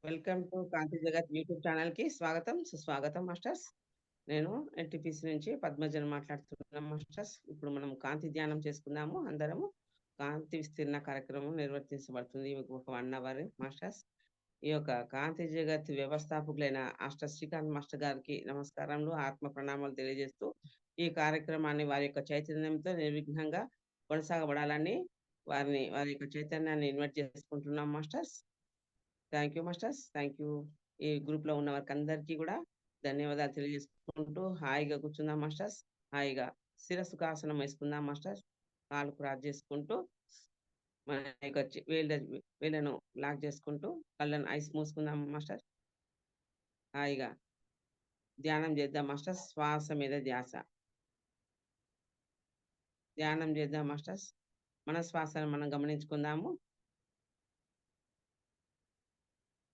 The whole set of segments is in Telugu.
వెల్కమ్ టు కాంతి జగత్ యూట్యూబ్ ఛానల్‌కి స్వాగతం, సుస్వాగతం మాస్టర్స్. నేను ఎన్‌టీపీసీ నుంచి పద్మజని మాట్లాడుతున్నాను మాస్టర్స్. ఇప్పుడు మనం కాంతి ధ్యానం చేసుకుందాము అందరము. కాంతి విస్తీర్ణ కార్యక్రమం నిర్వర్తించబడుతుంది ఒక 1 అవర్ మాస్టర్స్. ఈ యొక్క కాంతి జగత్ వ్యవస్థాపకులైన శ్రీకాంత్ మాస్టర్ గారికి నమస్కారములు, ఆత్మ ప్రణామాలు తెలియజేస్తూ ఈ కార్యక్రమాన్ని వారి యొక్క చైతన్యంతో నిర్విఘ్నంగా కొనసాగబడాలని వారి యొక్క చైతన్యాన్ని ఇన్వైట్ చేసుకుంటున్నాం masters. Thank you masters. Thank you. ఈ గ్రూప్‌లో ఉన్న వారికందరికీ కూడా ధన్యవాదాలు తెలియజేసుకుంటూ హాయిగా కూర్చుందాం మాస్టర్స్. హాయిగా శిరస్సుకాసనం వేసుకుందాం మాస్టర్స్. కాళ్ళు క్రాస్ చేసుకుంటూ మన యొక్క వేళ్ళను లాక్ చేసుకుంటూ కళ్ళను ఐస్ మూసుకుందాం మాస్టర్. హాయిగా ధ్యానం చేద్దాం మాస్టర్స్. శ్వాస మీద ధ్యాస. ధ్యానం చేద్దాం మాస్టర్స్. మన శ్వాసను మనం గమనించుకుందాము.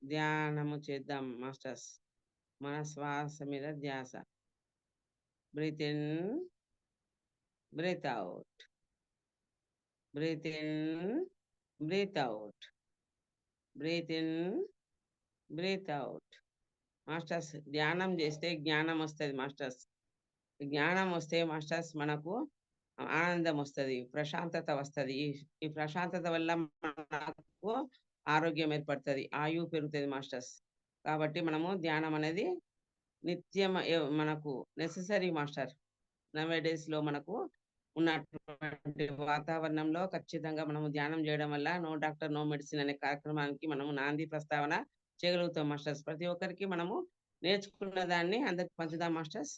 ధ్యానము చేద్దాం మాస్టర్స్. మన శ్వాస మీద ధ్యాస. Breathe in, breathe out. Breathe in, breathe out. Breathe in, breathe out. Masters ధ్యానం చేస్తే జ్ఞానం వస్తుంది మాస్టర్స్. జ్ఞానం వస్తే మాస్టర్స్ మనకు ఆనందం వస్తుంది, ప్రశాంతత వస్తుంది. ఈ ప్రశాంతత వల్ల మనకు ఆరోగ్యం ఏర్పడుతుంది, ఆయువు పెరుగుతుంది మాస్టర్స్. కాబట్టి మనము ధ్యానం అనేది నిత్యం మనకు నెససరీ మాస్టర్. నవేడేస్‌లో మనకు ఉన్నటువంటి వాతావరణంలో ఖచ్చితంగా మనము ధ్యానం చేయడం వల్ల నో డాక్టర్, నో మెడిసిన్ అనే కార్యక్రమానికి మనము నాంది ప్రస్తావన చేయగలుగుతాం మాస్టర్స్. ప్రతి ఒక్కరికి మనము నేర్చుకున్న దాన్ని అందరికి పంచుదాం మాస్టర్స్.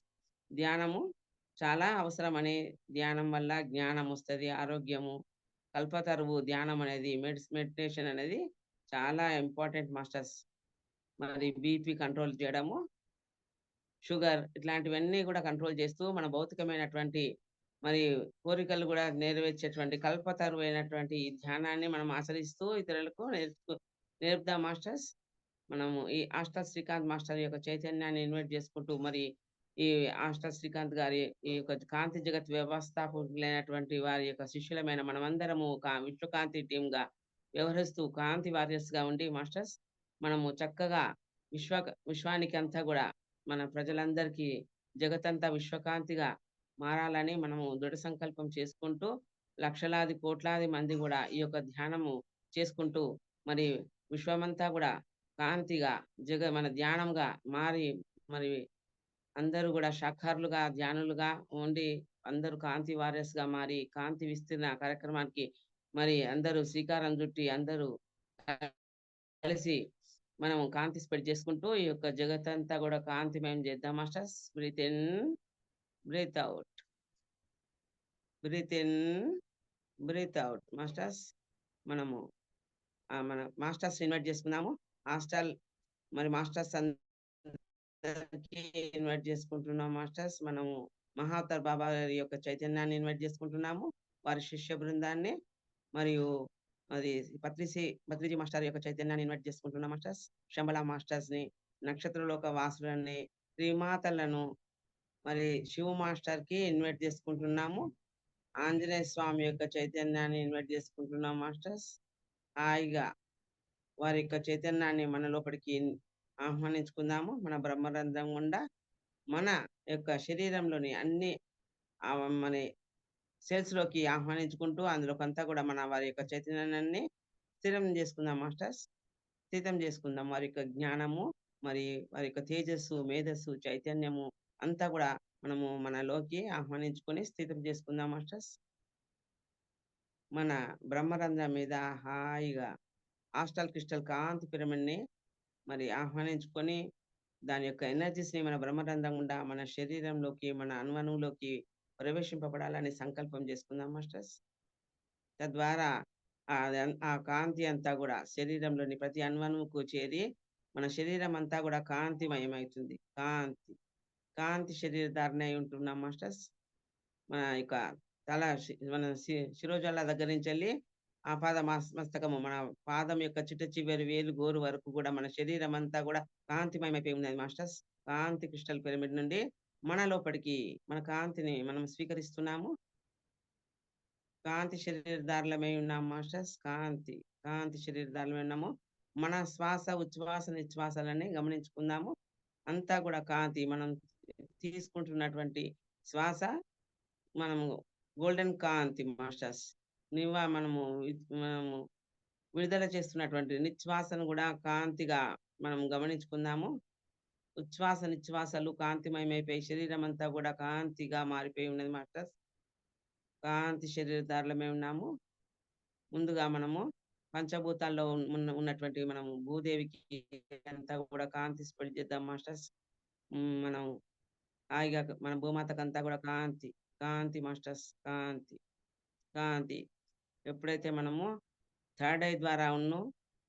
ధ్యానము చాలా అవసరమని, ధ్యానం వల్ల జ్ఞానం వస్తది, ఆరోగ్యము, కల్పతరువు ధ్యానం అనేది మెడిటేషన్ అనేది చాలా ఇంపార్టెంట్ మాస్టర్స్. మరి బీపీ కంట్రోల్ చేయడము, షుగర్ ఇట్లాంటివన్నీ కూడా కంట్రోల్ చేస్తూ మన భౌతికమైనటువంటి మరి కోరికలు కూడా నెరవేర్చేటువంటి కల్పతరువైనటువంటి ఈ ధ్యానాన్ని మనం ఆచరిస్తూ ఇతరులకు నేర్పుదాం మాస్టర్స్. మనము ఈ శ్రీకాంత్ మాస్టర్ యొక్క చైతన్యాన్ని ఇన్వైట్ చేసుకుంటూ మరి ఈ శ్రీకాంత్ గారి ఈ యొక్క కాంతి జగత్ వ్యవస్థాపకులైనటువంటి వారి యొక్క శిష్యులమైన మనమందరము విశ్వకాంతి టీమ్‌గా వ్యవహరిస్తూ కాంతి వారియర్స్‌గా ఉండి మాస్టర్స్ మనము చక్కగా విశ్వ విశ్వానికి అంతా కూడా మన ప్రజలందరికీ జగతంతా విశ్వకాంతిగా మారాలని మనము దృఢ సంకల్పం చేసుకుంటూ లక్షలాది కోట్లాది మంది కూడా ఈ యొక్క ధ్యానము చేసుకుంటూ మరి విశ్వమంతా కూడా కాంతిగా మన ధ్యానంగా మారి మరి అందరూ కూడా శాఖారులుగా ధ్యానులుగా ఉండి అందరూ కాంతి వారియర్స్‌గా మారి కాంతి విస్తీర్ణ కార్యక్రమానికి మరి అందరూ శ్రీకారం చుట్టి అందరూ కలిసి మనం కాంతి స్ప్రెడ్ చేసుకుంటూ ఈ యొక్క జగత్తంతా కూడా కాంతిమయం చేద్దాం masters. Breathe in, breathe out. Breathe in, breathe out masters. మనము మన మాస్టర్స్ ఇన్వైట్ చేసుకుందాము. మరి మాస్టర్స్ అందరికీ ఇన్వైట్ చేసుకుంటున్నాం మాస్టర్స్. మనము మహావతార్ బాబా గారి యొక్క చైతన్యాన్ని ఇన్వైట్ చేసుకుంటున్నాము, వారి శిష్య బృందాన్ని, మరియు అది పత్రిజీ మాస్టర్ యొక్క చైతన్యాన్ని ఇన్వైట్ చేసుకుంటున్నాం మాస్టర్స్. శంబల మాస్టర్స్‌ని, నక్షత్రలోక వాసులని, శ్రీమాతలను, మరి శివ మాస్టర్‌కి ఇన్వైట్ చేసుకుంటున్నాము. ఆంజనేయ స్వామి యొక్క చైతన్యాన్ని ఇన్వైట్ చేసుకుంటున్నాం మాస్టర్స్. హాయిగా వారి యొక్క చైతన్యాన్ని మన లోపలికి ఆహ్వానించుకుందాము. మన బ్రహ్మరంధ్రం గుండా మన యొక్క శరీరంలోని అన్ని మన సెల్స్‌లోకి ఆహ్వానించుకుంటూ అందులోకంతా కూడా మన వారి యొక్క చైతన్యాన్ని స్థిరం చేసుకుందాం మాస్టర్స్. స్థితం చేసుకుందాం. వారి యొక్క జ్ఞానము, మరి వారి యొక్క తేజస్సు, మేధస్సు, చైతన్యము అంతా కూడా మనము మనలోకి ఆహ్వానించుకొని స్థితం చేసుకుందాం మాస్టర్స్. మన బ్రహ్మరంధ్రం మీద హాయిగా క్రిస్టల్ కాంతి పిరమిడ్‌ని మరి ఆహ్వానించుకొని దాని యొక్క ఎనర్జీస్‌ని మన బ్రహ్మరంధ్రం గుండా మన శరీరంలోకి, మన అణువణువులోకి ప్రవేశింపబడాలని సంకల్పం చేసుకుందాం మాస్టర్స్. తద్వారా ఆ కాంతి అంతా కూడా శరీరంలోని ప్రతి అణువణువుకు చేరి మన శరీరం అంతా కూడా కాంతిమయమవుతుంది. కాంతి శరీరధారణ అయి ఉంటున్నాం మాస్టర్స్. మన యొక్క మన శిరోజాల దగ్గర నుంచి వెళ్ళి ఆ మస్తకము మన పాదం యొక్క చిట్ట చివరి వేలు గోరు వరకు కూడా మన శరీరం అంతా కూడా కాంతిమయమైపోయి ఉన్నది మాస్టర్స్. కాంతి క్రిస్టల్ పిరమిడ్ నుండి మన లోపలికి మన కాంతిని మనం స్వీకరిస్తున్నాము. కాంతి శరీరధారులమై ఉన్నాం మాస్టర్స్. కాంతి శరీరధారులమై ఉన్నాము. మన శ్వాస, ఉచ్ఛ్వాస, నిశ్వాసాలని గమనించుకుందాము. అంతా కూడా కాంతి. మనం తీసుకుంటున్నటువంటి శ్వాస మనము గోల్డెన్ కాంతి మాస్టర్స్. మనము విడుదల చేస్తున్నటువంటి నిశ్వాసను కూడా కాంతిగా మనం గమనించుకుందాము. ఉచ్ఛ్వాస, నిశ్వాసాలు కాంతిమయమైపోయి శరీరం అంతా కూడా కాంతిగా మారిపోయి ఉన్నది మాస్టర్స్. కాంతి శరీరధారులమై ఉన్నాము. ముందుగా మనము పంచభూతాల్లో ఉన్నటువంటి మనము భూదేవికి అంతా కూడా కాంతి స్ప్రెడ్ చేద్దాం మాస్టర్స్. మనం హాయిగా మన భూమాతకంతా కూడా కాంతి, కాంతి మాస్టర్స్, కాంతి, కాంతి. ఎప్పుడైతే మనము థర్డ్ ఐ ద్వారా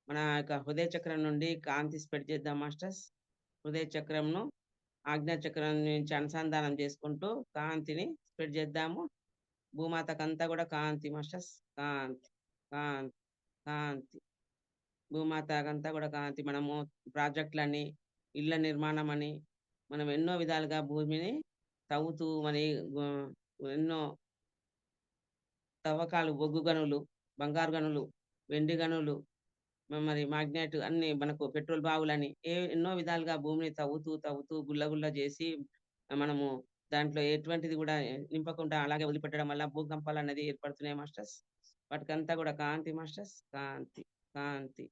మన యొక్క హృదయ చక్రం నుండి కాంతి స్ప్రెడ్ చేద్దాం మాస్టర్స్. హృదయ చక్రంను ఆజ్ఞా చక్రం నుంచి అనుసంధానం చేసుకుంటూ కాంతిని స్ప్రెడ్ చేద్దాము. భూమాతకంతా కూడా కాంతి మాస్టర్స్, కాంతి, కాంతి, కాంతి. భూమాతకంతా కూడా కాంతి. మనము ప్రాజెక్టులని, ఇళ్ల నిర్మాణం అని మనం ఎన్నో విధాలుగా భూమిని తవ్వుతూ మరి ఎన్నో తవ్వకాలు, బొగ్గు గనులు, బంగారు గనులు, వెండి గనులు, మరి మాగ్నెట్ అన్ని మనకు పెట్రోల్ బావులని ఎన్నో విధాలుగా భూమిని తవ్వుతూ, తవ్వుతూ గుల్ల చేసి మనము దాంట్లో ఎటువంటిది కూడా నింపకుండా అలాగే వదిలిపెట్టడం వల్ల భూకంపాలనేది ఏర్పడుతున్నాయి మాస్టర్స్. వాటికంతా కూడా కాంతి మాస్టర్స్, కాంతి, కాంతి.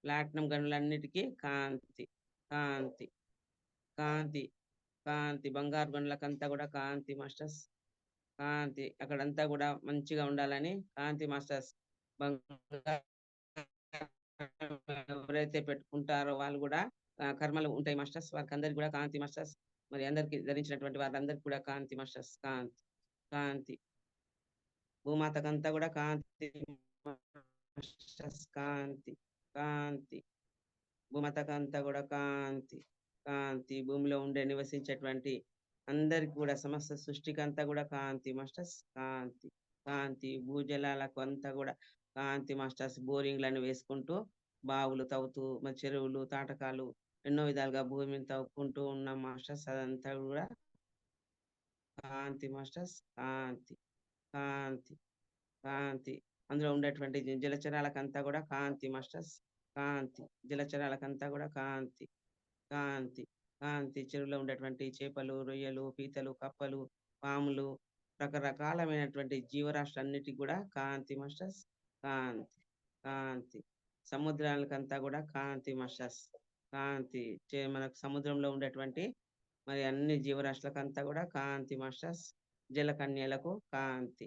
ప్లాటినం గనులన్నిటికీ కాంతి, కాంతి, కాంతి, కాంతి. బంగారు గనులకంతా కూడా కాంతి మాస్టర్స్, కాంతి. అక్కడంతా కూడా మంచిగా ఉండాలని కాంతి మాస్టర్స్. బంగారు ఎవరైతే పెట్టుకుంటారో వాళ్ళు కూడా కర్మలు ఉంటాయి మాస్టర్స్. వారికందరికి కూడా కాంతి మాస్టర్స్. మరి అందరికి ధరించినటువంటి వారందరికి కూడా కాంతి మాస్టర్స్, కాంతి, కాంతి. భూమాతకంతా కూడా కాంతి మాస్టర్స్, కాంతి, కాంతి. భూమాతకంతా కూడా కాంతి, కాంతి. భూమిలో నివసించేటువంటి అందరికి కూడా సమస్త సృష్టికంతా కూడా కాంతి మాస్టర్స్, కాంతి, కాంతి. భూజలాలకు అంతా కూడా కాంతి మాస్టర్స్. బోరింగ్లను వేసుకుంటూ బావులు తవ్వుతూ మరి చెరువులు, తాటకాలు ఎన్నో విధాలుగా భూమిని తవ్వుకుంటూ ఉన్న మాస్టర్స్. అదంతా కూడా కాంతి మాస్టర్స్, కాంతి, కాంతి, కాంతి. అందులో ఉండేటువంటి జలచరాలకంతా కూడా కాంతి మాస్టర్స్, కాంతి. జలచరాలకంతా కూడా కాంతి, కాంతి, కాంతి. చెరువులో ఉండేటువంటి చేపలు, రొయ్యలు, పీతలు, కప్పలు, పాములు, రకరకాలమైనటువంటి జీవరాశులన్నిటికి కూడా కాంతి మాస్టర్స్, కాంతి, కాంతి. సముద్రాలకంతా కూడా కాంతి మాస్టర్స్, కాంతి. మనకు సముద్రంలో ఉండేటువంటి మరి అన్ని జీవరాశులకంతా కూడా కాంతి మాస్టర్స్. జలకన్యలకు కాంతి,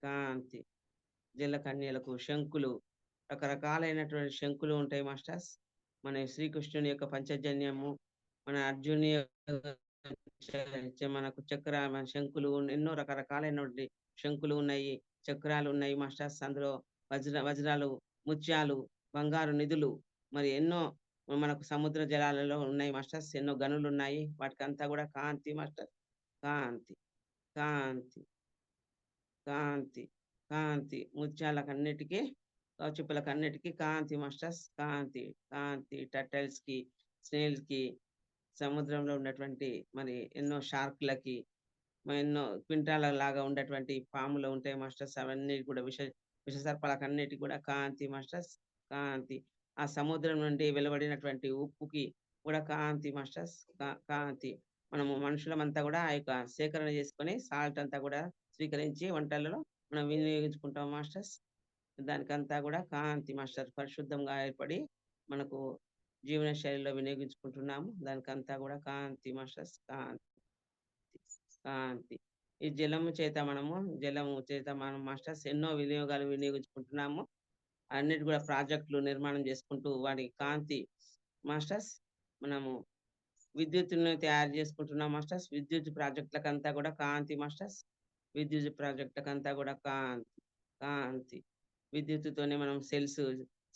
కాంతి. జలకన్యలకు శంకులు, రకరకాలైనటువంటి శంకులు ఉంటాయి మాస్టర్స్. మన శ్రీకృష్ణుని యొక్క పంచజన్యము, మన అర్జుని మనకు చక్ర శంకులు, ఎన్నో రకరకాలైనటువంటి శంకులు ఉన్నాయి, చక్రాలు ఉన్నాయి మాస్టర్స్. అందులో వజ్రాలు, ముత్యాలు, బంగారు నిధులు మరి ఎన్నో మనకు సముద్ర జలాలలో ఉన్నాయి మాస్టర్స్. ఎన్నో గనులు ఉన్నాయి. వాటికంతా కూడా కాంతి మాస్టర్, కాంతి, కాంతి, కాంతి, కాంతి. ముత్యాలకన్నిటికీ, కౌచిపులకన్నిటికీ కాంతి మాస్టర్స్, కాంతి, కాంతి. టర్టల్స్ కి, స్నేల్స్ కి, సముద్రంలో ఉన్నటువంటి మరి ఎన్నో షార్క్లకి, ఎన్నో క్వింటాల లాగా ఉండేటువంటి పాములు ఉంటాయి మాస్టర్స్. అవన్నీ కూడా విషసర్పాలకన్నిటికి కూడా కాంతి మాస్టర్స్, కాంతి. ఆ సముద్రం నుండి వెలువడినటువంటి ఉప్పుకి కూడా కాంతి మాస్టర్స్, కాంతి. మనము మనుషులమంతా కూడా ఆ యొక్క సేకరణ చేసుకొని సాల్ట్ అంతా కూడా స్వీకరించి వంటలలో మనం వినియోగించుకుంటాం మాస్టర్స్. దానికంతా కూడా కాంతి మాస్టర్. పరిశుద్ధంగా ఏర్పడి మనకు జీవన శైలిలో వినియోగించుకుంటున్నాము. దానికంతా కూడా కాంతి మాస్టర్స్, కాంతి, కాంతి. ఈ జలము చేత మనం మాస్టర్స్ ఎన్నో వినియోగాలు వినియోగించుకుంటున్నాము. అన్నిటి కూడా ప్రాజెక్టులు నిర్మాణం చేసుకుంటూ వాటి కాంతి మాస్టర్స్. మనము విద్యుత్తును తయారు చేసుకుంటున్నాం మాస్టర్స్. విద్యుత్ ప్రాజెక్టులకంతా కూడా కాంతి మాస్టర్స్. విద్యుత్ ప్రాజెక్టులకంతా కూడా కాంతి, కాంతి. విద్యుత్తుతోనే మనం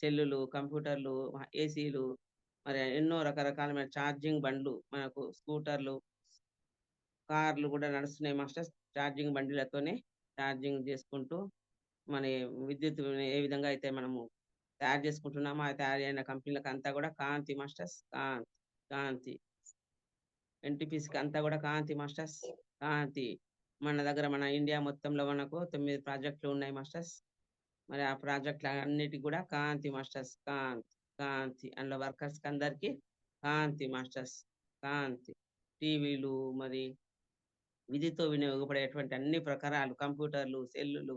సెల్లులు, కంప్యూటర్లు, ఏసీలు మరి ఎన్నో రకరకాలమైన ఛార్జింగ్ బండ్లు, మనకు స్కూటర్లు, కార్లు కూడా నడుస్తున్నాయి మాస్టర్స్. ఛార్జింగ్ బండిలతోనే ఛార్జింగ్ చేసుకుంటూ మన విద్యుత్ ఏ విధంగా అయితే మనము తయారు చేసుకుంటున్నామో ఆ తయారు అయిన కంపెనీలకు అంతా కూడా కాంతి మాస్టర్స్, కాంతి, కాంతి. ఎన్టీపీసీకి అంతా కూడా కాంతి మాస్టర్స్, కాంతి. మన దగ్గర మన ఇండియా మొత్తంలో మనకు 9 ప్రాజెక్టులు ఉన్నాయి మాస్టర్స్. మరి ఆ ప్రాజెక్టులు అన్నిటికి కూడా కాంతి మాస్టర్స్, కాంతి, కాంతి. అందులో వర్కర్స్‌కి అందరికి కాంతి మాస్టర్స్. కాంతి. టీవీలు మరి విద్యుత్‌తో వినియోగపడేటువంటి అన్ని ప్రకారాలు కంప్యూటర్లు, సెల్లులు,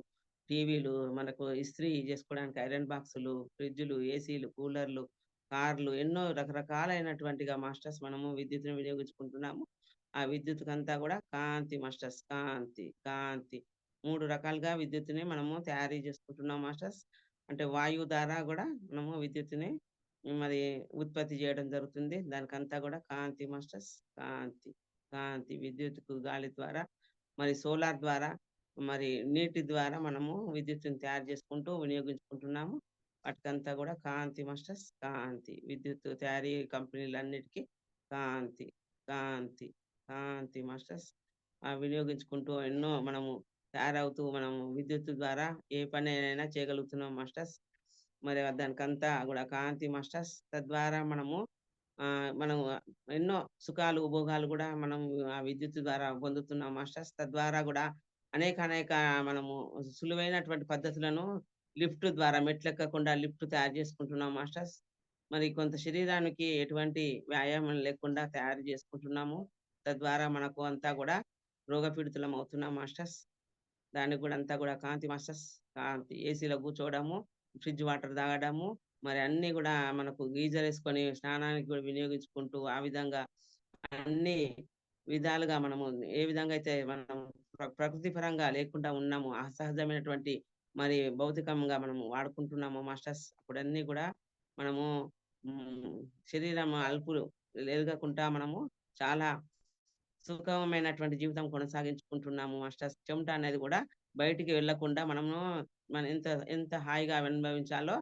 టీవీలు, మనకు ఇస్త్రీ జేసుకోవడానికి ఐరన్ బాక్సులు, ఫ్రిడ్జులు, ఏసీలు, కూలర్లు, కార్లు ఎన్నో రకరకాలైనటువంటిగా మాస్టర్స్ మనము విద్యుత్తుని వినియోగించుకుంటున్నాము. ఆ విద్యుత్తుకంతా గూడా కాంతి మాస్టర్స్. కాంతి, కాంతి. 3 రకాలుగా విద్యుత్తుని మనము తయారీ జేసుకుంటున్నాం మాస్టర్స్. అంటే వాయువు ద్వారా గూడా మనము విద్యుత్తుని మరి ఉత్పత్తి జేయడం జరుగుతుంది. దానికంతా గూడా కాంతి మాస్టర్స్. కాంతి. కాంతి విద్యుత్తుకు గాలి ద్వారా, మరి సోలార్ ద్వారా, మరి నీటి ద్వారా మనము విద్యుత్తుని తయారు చేసుకుంటూ వినియోగించుకుంటున్నాము. వాటికంతా గూడా కాంతి మాస్టర్స్. కాంతి. విద్యుత్తు తయారీ కంపెనీలన్నిటికీ కాంతి, కాంతి, కాంతి మాస్టర్స్. వినియోగించుకుంటూ ఎన్నో మనము తయారవుతూ మనము విద్యుత్తు ద్వారా ఏ పనైనా చేయగలుగుతున్నాం మాస్టర్స్. మరి దానికంతా గూడా కాంతి మాస్టర్స్. తద్వారా మనం ఎన్నో సుఖాలు, భోగాలు గూడా మనం ఆ విద్యుత్తు ద్వారా పొందుతున్నాం మాస్టర్స్. తద్వారా గూడా అనేక మనము సులువైనటువంటి పద్ధతులను లిఫ్ట్ ద్వారా మెట్లెక్కకుండా లిఫ్ట్ తయారు చేసుకుంటున్నాం మాస్టర్స్. మరి కొంత శరీరానికి ఎటువంటి వ్యాయామం లేకుండా తయారు చేసుకుంటున్నాము. తద్వారా మనకు అంతా గూడా రోగపీడితులం అవుతున్నాం మాస్టర్స్. దానికి గూడా అంతా గూడా కాంతి మాస్టర్స్. కాంతి. ఏసీలో కూర్చోవడము, ఫ్రిడ్జ్ వాటర్ తాగడము, మరి అన్నీ గూడా మనకు గీజరేసుకొని స్నానానికి గూడా వినియోగించుకుంటూ, ఆ విధంగా అన్ని విధాలుగా మనము ఏ విధంగా అయితే మనం ప్రకృతి పరంగా లేకుండా ఉన్నామో, అసహజమైనటువంటి మరి భౌతికంగా మనము వాడుకుంటున్నామో మాస్టర్స్, అప్పుడన్నీ గూడా మనము హ్మ్, శరీరం అల్పులు ఎదగకుండా మనము చాలా సుఖమైనటువంటి జీవితం కొనసాగించుకుంటున్నాము మాస్టర్స్. చెమట అనేది గూడా బయటికి వెళ్ళకుండా మనము ఎంత ఎంత హాయిగా అనుభవించాలో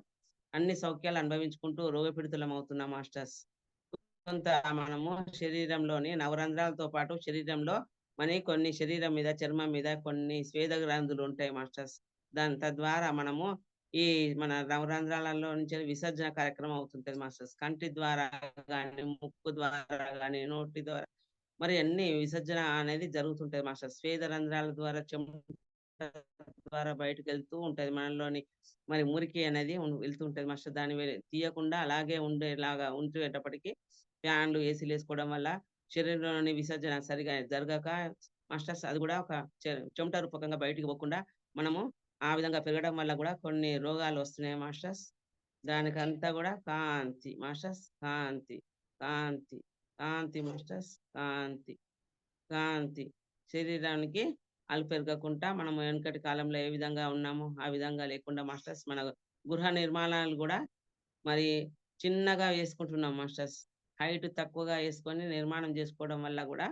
అన్ని సౌఖ్యాలు అనుభవించుకుంటూ రోగపీడితులం అవుతున్నాం మాస్టర్స్. కొంత మనము శరీరంలోని నవరంధ్రాలతో పాటు శరీరంలో కొన్ని శరీరం మీద, చర్మం మీద కొన్ని స్వేద గ్రంథులు ఉంటాయి మాస్టర్స్. తద్వారా మనము ఈ మన నవరంధ్రాలలో నుంచి విసర్జన కార్యక్రమం అవుతుంటది మాస్టర్స్. కంటి ద్వారా గాని, ముక్కు ద్వారా గాని, నోటి ద్వారా మరి అన్ని విసర్జన అనేది జరుగుతుంటది మాస్టర్. స్వేద రంధ్రాల ద్వారా చెమట ద్వారా బయటకెళ్తూ ఉంటది. మనలోని మరి మురికి అనేది వెళ్తూ ఉంటది మాస్టర్. దాన్ని తీయకుండా అలాగే ఉండేలాగా ఉంచేటప్పటికి ఫ్యాన్‌లు, ఏసీలేసుకోవడం వల్ల శరీరంలోని విసర్జన సరిగా జరగక మాస్టర్స్ అది గూడా ఒక చెమట రూపకంగా బయటికి పోకుండా మనము ఆ విధంగా పెరగడం వల్ల గూడా కొన్ని రోగాలు వస్తున్నాయి మాస్టర్స్. దానికంతా గూడా కాంతి మాస్టర్స్. కాంతి, కాంతి, కాంతి మాస్టర్స్. కాంతి, కాంతి. శరీరానికి అలుపెరగకుండా మనము వెనకటి కాలంలో ఏ విధంగా ఉన్నామో, ఆ విధంగా లేకుండా మాస్టర్స్ మన గృహ నిర్మాణాలు గూడా మరి చిన్నగా వేసుకుంటున్నాం మాస్టర్స్. హైట్ తక్కువగా యేసుకొని నిర్మాణం చేసుకోవడం వల్ల గూడా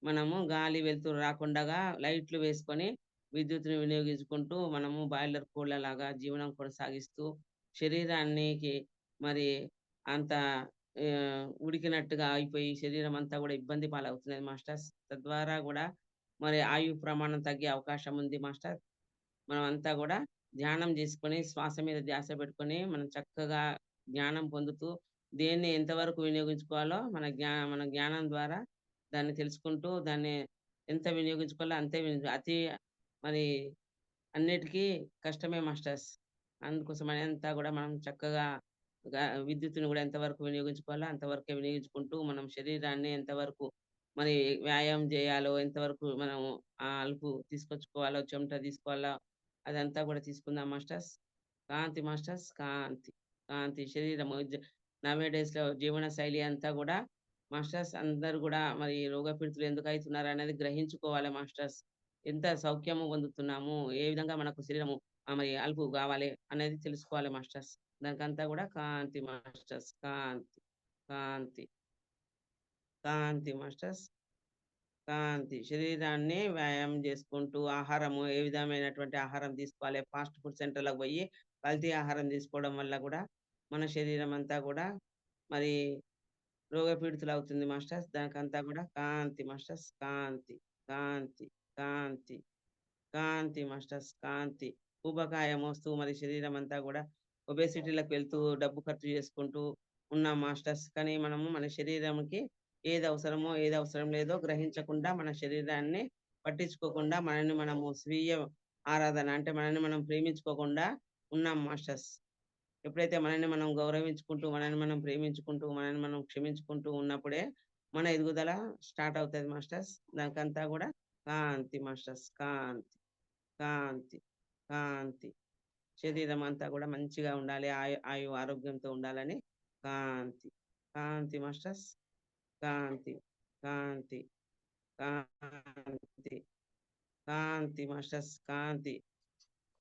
మనము గాలి, వెలుతురు రాకుండగా లైట్లు వేసుకొని విద్యుత్తుని వినియోగించుకుంటూ మనము బాయిలర్ కోళ్ళలాగా జీవనం కొనసాగిస్తూ శరీరానికి మరి అంత ఉడికినట్టుగా అయిపోయి శరీరం అంతా గూడా ఇబ్బంది పాలవుతున్నది మాస్టర్స్. తద్వారా గూడా మరి ఆయు ప్రమాణం తగ్గే అవకాశం ఉంది మాస్టర్. మనమంతా గూడా ధ్యానం జేసుకొని, శ్వాస మీద ధ్యాస పెట్టుకొని, మనం చక్కగా జ్ఞానం పొందుతూ, దేన్ని ఎంతవరకు వినియోగించుకోవాలో మన జ్ఞానం ద్వారా దాన్ని తెలుసుకుంటూ, దాన్ని ఎంత వినియోగించుకోవాలో అంతే అతి మరి అన్నిటికీ కష్టమే మాస్టర్స్. అందుకోసమని అంతా గూడా మనం చక్కగా విద్యుత్తుని గూడా ఎంతవరకు వినియోగించుకోవాలో అంతవరకే వినియోగించుకుంటూ, మనం శరీరాన్ని ఎంతవరకు మరి వ్యాయామం జేయాలో, ఎంతవరకు మనం అలుపు తీసుకొచ్చుకోవాలో, చెమట తీసుకోవాలో అదంతా గూడా తీసుకుందాం మాస్టర్స్. కాంతి మాస్టర్స్. కాంతి, కాంతి శరీరము నౌ ఏ డేస్‌లో జీవన శైలి అంతా గూడా మాస్టర్స్ అందరూ గూడా మరి రోగపీడితులు ఎందుకయితున్నారనేది గ్రహించుకోవాలి మాస్టర్స్. ఎంత సౌఖ్యము పొందుతున్నాము, ఏ విధంగా మనకు శరీరము మరి అలుపు గావాలి అనేది తెలుసుకోవాలి మాస్టర్స్. దానికంతా గూడా కాంతి మాస్టర్స్. కాంతి, కాంతి, కాంతి మాస్టర్స్. కాంతి. శరీరాన్ని వ్యాయామం జేసుకుంటూ ఆహారము ఏ విధమైనటువంటి ఆహారం తీసుకోవాలి, ఫాస్ట్ ఫుడ్ సెంటర్‌లకు బోయి కల్తీ ఆహారం తీసుకోవడం వల్ల గూడా మన శరీరం అంతా గూడా మరి రోగపీడితులవుతుంది మాస్టర్స్. దానికంతా గూడా కాంతి మాస్టర్స్. కాంతి, కాంతి, కాంతి, కాంతి మాస్టర్స్. కాంతి. ఊబకాయం వస్తూ మరి శరీరమంతా గూడా ఒబేసిటీ‌లకు వెళ్తూ డబ్బు ఖర్చు చేసుకుంటూ ఉన్నాం మాస్టర్స్. కానీ మనము మన శరీరంకి ఏది అవసరమో, ఏది అవసరం లేదో గ్రహించకుండా మన శరీరాన్ని పట్టించుకోకుండా మనల్ని మనము స్వీయ ఆరాధన అంటే మనల్ని మనం ప్రేమించుకోకుండా ఉన్నాం మాస్టర్స్. ఎప్పుడైతే మనల్ని మనం గౌరవించుకుంటూ, మనల్ని మనం ప్రేమించుకుంటూ, మనల్ని మనం క్షమించుకుంటూ ఉన్నప్పుడే మన ఎదుగుదల స్టార్ట్ అవుతది మాస్టర్స్. దానికంతా గూడా కాంతి మాస్టర్స్. కాంతి, కాంతి, కాంతి. శరీరం అంతా గూడా మంచిగా ఉండాలి. ఆరోగ్యంతో ఉండాలని కాంతి, కాంతి మాస్టర్స్. కాంతి, కాంతి, కాంతి, కాంతి మాస్టర్స్. కాంతి,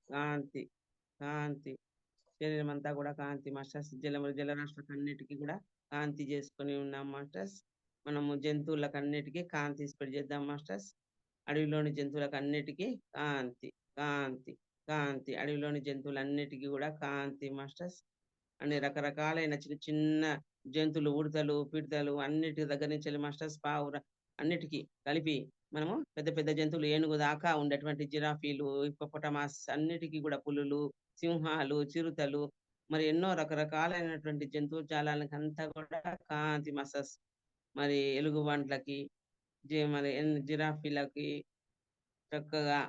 కాంతి, కాంతి. శరీరమంతా గూడా కాంతి మాస్టర్స్. జలరాశులకన్నిటికి గూడా కాంతి జేసుకొని ఉన్నాం మాస్టర్స్. మనము జంతువులకన్నిటికి కాంతి స్ప్రెడ్ చేద్దాం మాస్టర్స్. అడవిలోని జంతువులకన్నిటికి కాంతి, కాంతి, కాంతి. అడవిలోని జంతువులన్నిటికి గూడా కాంతి మాస్టర్స్. అన్ని రకరకాలైన చిన్న చిన్న జంతువులు, ఉడతలు, పిడతలు అన్నిటి దగ్గర నుంచెల్లి మాస్టర్స్ పావుర అన్నిటికి కలిపి మనము పెద్ద పెద్ద జంతువులు ఏనుగు దాకా ఉండేటువంటి జిరాఫీలు, హిప్పోపటమాస్ అన్నిటికి గూడా పులులు, సింహాలు, చిరుతలు మరి ఎన్నో రకరకాలైనటువంటి జంతు జాలానికంతా గూడా కాంతి మాస్టర్స్. మరి ఎలుగుబంట్లకి, మరి జిరాఫీలకి చక్కగా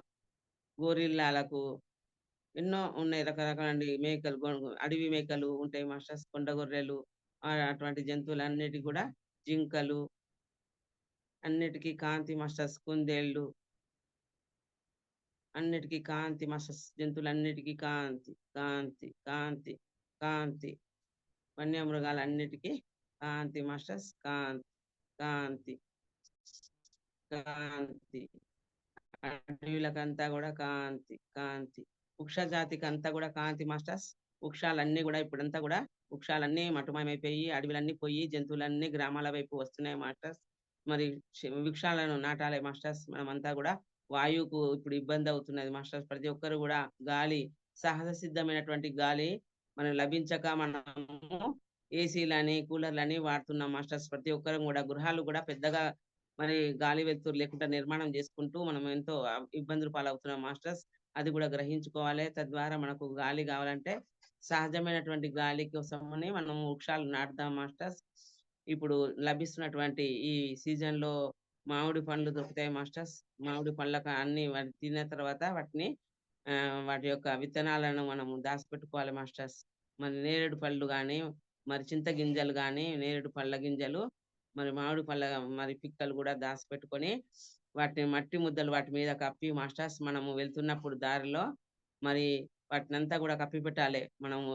గొరిల్లాలకు ఎన్నో ఉన్నాయి రకరకాలండి. మేకలు అడవి మేకలు ఉంటాయి మాస్టర్స్. కొండ గొర్రెలు అటువంటి జంతువులన్నిటికి గూడా జింకలు అన్నిటికి కాంతి మాస్టర్స్. కుందేళ్ళు అన్నిటికి కాంతి మాస్టర్స్. జంతువులన్నిటికి కాంతి, కాంతి, కాంతి, కాంతి. వన్యమృగాలన్నిటికి కాంతి మాస్టర్స్. కాంతి, కాంతి, కాంతి. అడవులకంతా గూడా కాంతి, కాంతి. వృక్ష జాతికంతా గూడా కాంతి మాస్టర్స్. వృక్షాలన్నీ గూడా ఇప్పుడంతా గూడా వృక్షాలన్నీ మటుమాయమైపోయి, అడవులన్నీ పోయి, జంతువులన్నీ గ్రామాల వైపు వస్తున్నాయి మాస్టర్స్. మరి వృక్షాలను నాటాలి మాస్టర్స్. మనమంతా గూడా వాయువుకు ఇప్పుడు ఇబ్బందవుతున్నది మాస్టర్స్. ప్రతి ఒక్కరు గూడా గాలి, సహజ సిద్ధమైనటువంటి గాలి మనం లభించక మనము ఏసీలని, కూలర్‌లని వాడుతున్నాం మాస్టర్స్. ప్రతి ఒక్కరం గూడా గృహాలు గూడా పెద్దగా మరి గాలి వెలుతురు లేకుండా నిర్మాణం చేసుకుంటూ మనం ఎంతో ఇబ్బందులు పాలవుతున్నాం మాస్టర్స్. అది కూడా గ్రహించుకోవాలి. తద్వారా మనకు గాలి కావాలంటే సహజమైనటువంటి గాలి కోసమని మనం వృక్షాలు నాటుదాం మాస్టర్స్. ఇప్పుడు లభిస్తున్నటువంటి ఈ సీజన్‌లో మామిడి పండ్లు దొరుకుతాయి మాస్టర్స్. మామిడి పళ్ళకి అన్ని తిన్న తర్వాత వాటిని వాటి యొక్క విత్తనాలను మనము దాచిపెట్టుకోవాలి మాస్టర్స్. మరి నేరేడు పళ్ళు గాని, మరి చింత గింజలు గాని, నేరేడు పళ్ళ గింజలు మరి మామిడి పళ్ళ మరి పిక్కలు గూడా దాసిపెట్టుకొని, వాటిని మట్టి ముద్దలు వాటి మీద కప్పి మాస్టర్స్ మనము వెళ్తున్నప్పుడు దారిలో మరి వాటినంతా గూడా కప్పిపెట్టాలె. మనము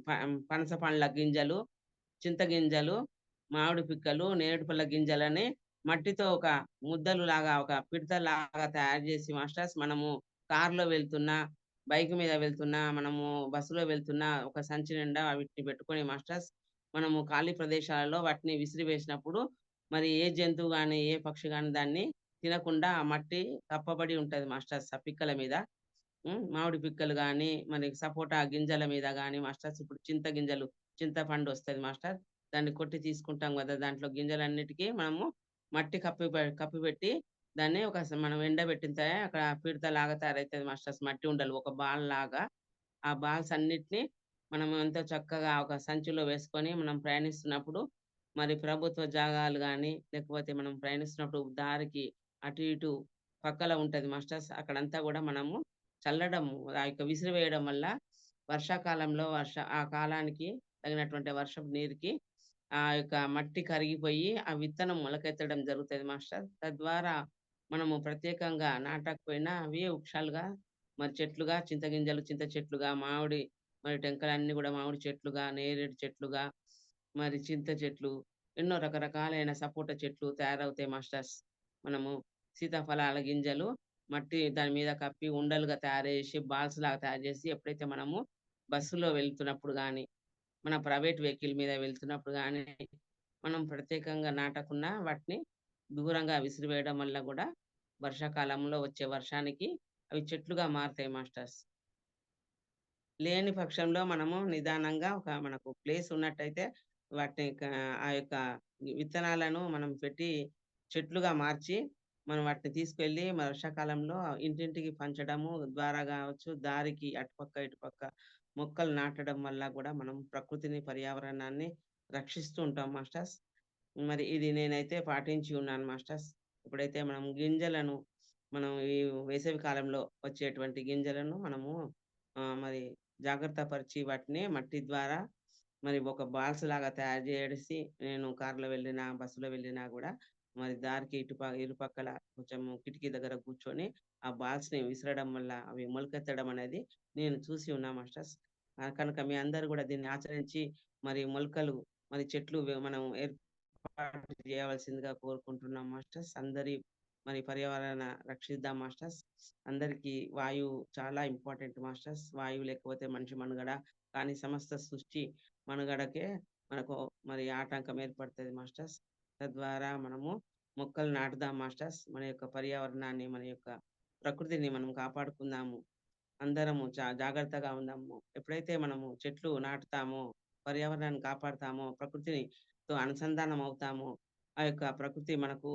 ప పనస పండ్ల గింజలు, చింత గింజలు, మామిడి పిక్కలు, నేరేడు పళ్ళ గింజలని మట్టితో ఒక ముద్దలులాగా, ఒక పిడతలాగా తయారు జేసి మాస్టర్స్ మనము కార్‌లో వెళ్తున్నా, బైక్ మీద వెళ్తున్నా, మనము బస్సులో వెళ్తున్నా ఒక సంచి నిండా వీటిని పెట్టుకొని మాస్టర్స్ మనము ఖాళీ ప్రదేశాలలో వాటిని విసిరివేసినప్పుడు మరి ఏ జంతువు గాని, ఏ పక్షి గాని దాన్ని తినకుండా ఆ మట్టి కప్పబడి ఉంటది మాస్టర్స్ ఆ పిక్కల మీద. మామిడి పిక్కలు గాని, మరి సపోటా గింజల మీద గాని మాస్టర్స్ ఇప్పుడు చింత గింజలు, చింతపండొస్తది మాస్టర్. దాన్ని కొట్టి తీసుకుంటాం గదా! దాంట్లో గింజలన్నిటికి మనము మట్టి కప్పిపెట్టి దాన్ని మనం ఎండబెట్టితే అక్కడ పిడతలాగా తయారైతది మాస్టర్స్. మట్టి ఉండలు ఒక బాల్ లాగా. ఆ బాల్స్ అన్నిటిని మనం ఎంతో చక్కగా ఒక సంచిలో వేసుకొని మనం ప్రయాణిస్తున్నప్పుడు మరి ప్రభుత్వ జాగాలు గాని, లేకపోతే మనం ప్రయాణిస్తున్నప్పుడు దారికి అటు ఇటు పక్కల ఉంటది మాస్టర్స్. అక్కడంతా గూడా మనము చల్లడము ఆ యొక్క విసిరివేయడం వల్ల వర్షాకాలంలో ఆ కాలానికి తగినటువంటి వర్షపు నీరుకి ఆ యొక్క మట్టి కరిగిపోయి ఆ విత్తనం మొలకెత్తడం జరుగుతది మాస్టర్. తద్వారా మనము ప్రత్యేకంగా నాటకపోయినా అవి వృక్షాలుగా మరి చెట్లుగా చింత గింజలు చింత చెట్లుగా, మరి టెంకలన్నీ గూడా మామిడి చెట్లుగా, నేరేడు చెట్లుగా, మరి చింత చెట్లు, ఎన్నో రకరకాలైన సపోటా చెట్లు తయారవుతాయి మాస్టర్స్. మనము సీతాఫలాల గింజలు మట్టి దాని మీద కప్పి ఉండలుగా తయారు చేసి, బాల్స్ లాగా తయారు చేసి ఎప్పుడైతే మనము బస్సులో వెళ్తున్నప్పుడు గాని, మన ప్రైవేట్ వెహికల్ మీద వెళ్తున్నప్పుడు గాని, మనం ప్రత్యేకంగా నాటకున్నా వాటిని దూరంగా విసిరివేయడం వల్ల గూడా వర్షాకాలంలో వచ్చే వర్షానికి అవి చెట్లుగా మారుతాయి మాస్టర్స్. లేని పక్షంలో మనము నిదానంగా మనకు ప్లేస్ ఉన్నట్టయితే వాటిని ఆ యొక్క విత్తనాలను మనం పెట్టి చెట్లుగా మార్చి, మనం వాటిని తీసుకెళ్ళి వర్షాకాలంలో ఇంటింటికి పంచడము ద్వారా గావచ్చు, దారికి అటుపక్క, ఇటుపక్క మొక్కలు నాటడం వల్ల గూడా మనం ప్రకృతిని, పర్యావరణాన్ని రక్షిస్తూ ఉంటాం మాస్టర్స్. మరి ఇది నేనైతే పాటించి ఉన్నాను మాస్టర్స్. ఇప్పుడైతే మనం గింజలను మనం ఈ వేసవి కాలంలో వచ్చేటువంటి గింజలను మనము మరి జాగ్రత్త పరిచి వాటిని మట్టి ద్వారా మరి ఒక బాల్స్ లాగా తయారు చేసి నేను కార్‌లో వెళ్ళినా, బస్సులో వెళ్ళినా గూడా మరి దారికి ఇరుపక్కల కొంచెం కిటికీ దగ్గర కూర్చొని ఆ బాల్స్‌ని విసరడం వల్ల అవి మొలకెత్తడం అనేది నేను చూసి ఉన్నా మాస్టర్స్. కనుక మీ అందరూ గూడా దీన్ని ఆచరించి మరి మొలకలు మరి చెట్లు మనం ఏర్పాటు చేయవలసిందిగా కోరుకుంటున్నాం మాస్టర్స్. అందరి మరి పర్యావరణ రక్షిద్దాం మాస్టర్స్. అందరికీ వాయువు చాలా ఇంపార్టెంట్ మాస్టర్స్. వాయువు లేకపోతే మనిషి మనుగడ కానీ సమస్త సృష్టి మనుగడకే మనకు మరి ఆటంకం ఏర్పడుతది మాస్టర్స్. తద్వారా మనము మొక్కలు నాటుదాం మాస్టర్స్. మన యొక్క పర్యావరణాన్ని, మన యొక్క ప్రకృతిని మనం కాపాడుకుందాము. అందరము జాగ్రత్తగా ఉందాము. ఎప్పుడైతే మనము చెట్లు నాటుతామో, పర్యావరణాన్ని కాపాడుతామో, ప్రకృతితో అనుసంధానం అవుతామో, ఆ యొక్క ప్రకృతి మనకు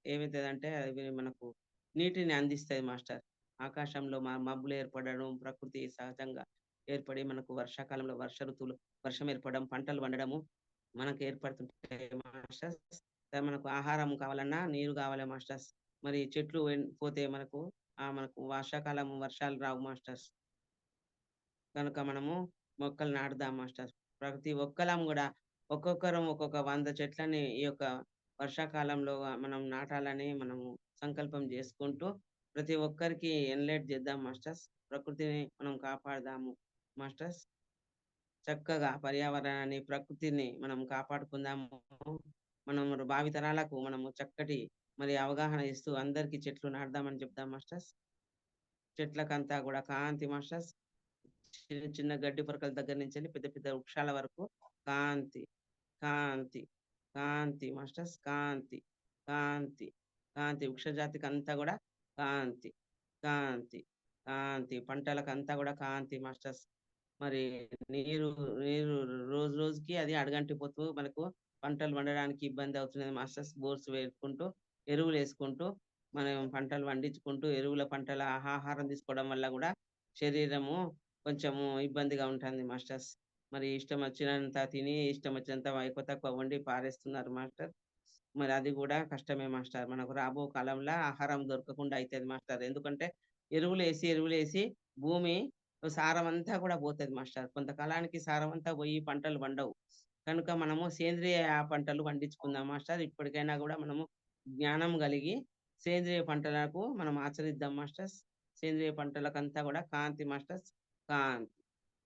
ఏమైతదంటే అవి మనకు నీటిని అందిస్తాయి మాస్టర్. ఆకాశంలో మబ్బులు ఏర్పడడం, ప్రకృతి సహజంగా ఏర్పడి మనకు వర్షాకాలంలో వర్షం ఏర్పడడం, పంటలు పండడము మనకు ఏర్పడుతుంటాయి మాస్టర్స్. మనకు ఆహారం కావాలన్నా నీరు కావాలి మాస్టర్స్. మరి చెట్లు పోతే మనకు వర్షాకాలం వర్షాలు రావు మాస్టర్స్. కనుక మనము మొక్కలు నాటుదాం మాస్టర్స్. ప్రతి ఒక్కలం గూడా ఒక్కొక్కరం ఒక్కొక్క 100 చెట్లని ఈ యొక్క వర్షాకాలంలో మనం నాటాలని మనము సంకల్పం జేసుకుంటూ ప్రతి ఒక్కరికి ఎన్‌లైట్ చేద్దాం మాస్టర్స్. ప్రకృతిని మనం కాపాడదాము మాస్టర్స్. చక్కగా పర్యావరణాన్ని, ప్రకృతిని మనం కాపాడుకుందాము. మనం భావితరాలకు మనము చక్కటి మరి అవగాహన ఇస్తూ అందరికీ చెట్లు నాటుదామని చెప్దాం మాస్టర్స్. చెట్లకంతా గూడా కాంతి మాస్టర్స్. చిన్న చిన్న గడ్డి పరకల దగ్గర నుంచెల్లి పెద్ద పెద్ద వృక్షాల వరకు కాంతి, కాంతి, కాంతి మాస్టర్స్. కాంతి, కాంతి, కాంతి వృక్షజాతికంతా గూడా కాంతి, కాంతి, కాంతి పంటలకంతా గూడా కాంతి మాస్టర్స్. మరి నీరు నీరు రోజు రోజుకి అది అడుగంటిపోతూ మనకు పంటలు పండడానికి ఇబ్బంది అవుతున్నది మాస్టర్స్. బోర్స్ వేసుకుంటూ, ఎరువులేసుకుంటూ, మనం పంటలు పండించుకుంటూ, పంటల ఆహారం తీసుకోవడం వల్ల గూడా శరీరము కొంచెము ఇబ్బందిగా ఉంటుంది మాస్టర్స్. మరి ఇష్టం వచ్చినంత తిని, ఇష్టం వచ్చినంత ఎక్కువ తక్కువ వండి పారేస్తున్నారు మాస్టర్. మరి అది గూడా కష్టమే మాస్టర్. మనకు రాబో కాలంలో ఆహారం దొరకకుండా అయితది మాస్టర్. ఎందుకంటే ఎరువులేసి భూమి సారమంతా కూడా పోతది మాస్టర్. కొంతకాలానికి సారమంతా పోయి పంటలు పండవు. కనుక మనము సేంద్రియ పంటలు పండించుకుందాం మాస్టర్. ఇప్పటికైనా గూడా మనము జ్ఞానం కలిగి సేంద్రియ పంటలకు మనం ఆచరిద్దాం మాస్టర్స్. సేంద్రియ పంటలకంతా గూడా కాంతి మాస్టర్స్. కాంతి,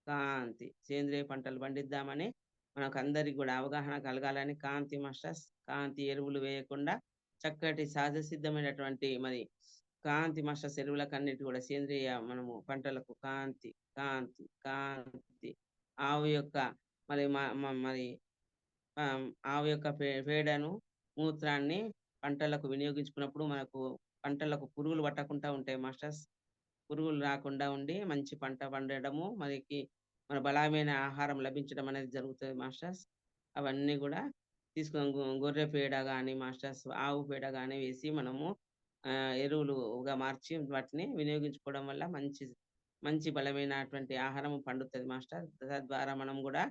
కాంతి. సేంద్రియ పంటలు పండిద్దామని మనకందరికి గూడా అవగాహన కలగాలని కాంతి మాస్టర్స్. కాంతి ఎరువులు వేయకుండా చక్కటి సహజ సిద్ధమైనటువంటి మరి కాంతి మాస్టర్స్ ఎరువులకన్నిటి గూడా సేంద్రియ మనము పంటలకు కాంతి, కాంతి, కాంతి. ఆవు యొక్క మరి మ మ మరి ఆవు యొక్క పేడను, మూత్రాన్ని పంటలకు వినియోగించుకున్నప్పుడు పంటలకు పురుగులు పట్టకుండా ఉంటాయి మాస్టర్స్. పురుగులు రాకుండా ఉండి మంచి పంట పండడము, మన బలమైన ఆహారం లభించడం అనేది జరుగుతది మాస్టర్స్. అవన్నీ గూడా తీసుకొని గొర్రె పేడ గాని మాస్టర్స్, ఆవు పేడ గాని వేసి మనము ఎరువులుగా మార్చి వాటిని వినియోగించుకోవడం వల్ల మంచి బలమైనటువంటి ఆహారం పండుతది మాస్టర్. తద్వారా మనం గూడా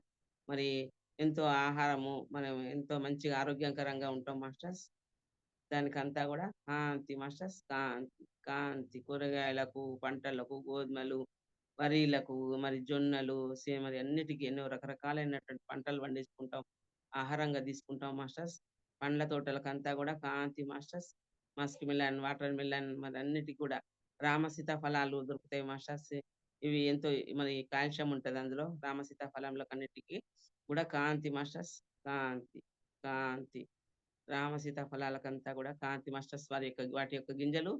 మరి మనం ఎంతో మంచిగా ఆరోగ్యకరంగా ఉంటాం మాస్టర్స్. దానికంతా గూడా కాంతి మాస్టర్స్. కాంతి, కాంతి. కూరగాయలకు, పంటలకు, గోధుమలు, వరీలకు, మరి జొన్నలు, మరి అన్నిటికి ఎన్నో రకరకాలైనటువంటి పంటలు పండించుకుంటాం. ఆహారంగా తీసుకుంటాం మాస్టర్స్. పండ్ల తోటలకంతా గూడా కాంతి masters. Musk melon, water melon మరి అన్నిటికి కూడా రామసీతాఫలాలు దొరుకుతాయి మాస్టర్స్. ఇవి ఎంతో మరి కాల్షియం ఉంటది అందులో. రామసీతాఫలంలకన్నిటికి కూడా కాంతి మాస్టర్స్. కాంతి, కాంతి. రామసీతాఫలాలకంతా గూడా కాంతి మాస్టర్స్ వాటి యొక్క గింజలు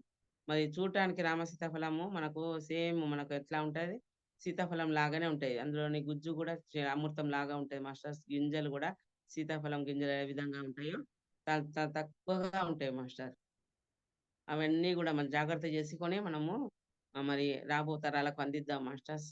మరి చూడటానికి రామసీతాఫలము మనకు సేమ్ మనకు ఎట్లా ఉంటది? సీతాఫలం లాగానే ఉంటాయి. అందులోని గుజ్జు గూడా అమృతం లాగా ఉంటాయి మాస్టర్స్. గింజలు గూడా సీతాఫలం గింజలు ఏ విధంగా ఉంటాయో తక్కువగా ఉంటాయి మాస్టర్. అవన్నీ గూడా మనం జాగ్రత్త చేసుకొని మనము మరి రాబో తరాలకు అందిద్దాం మాస్టర్స్.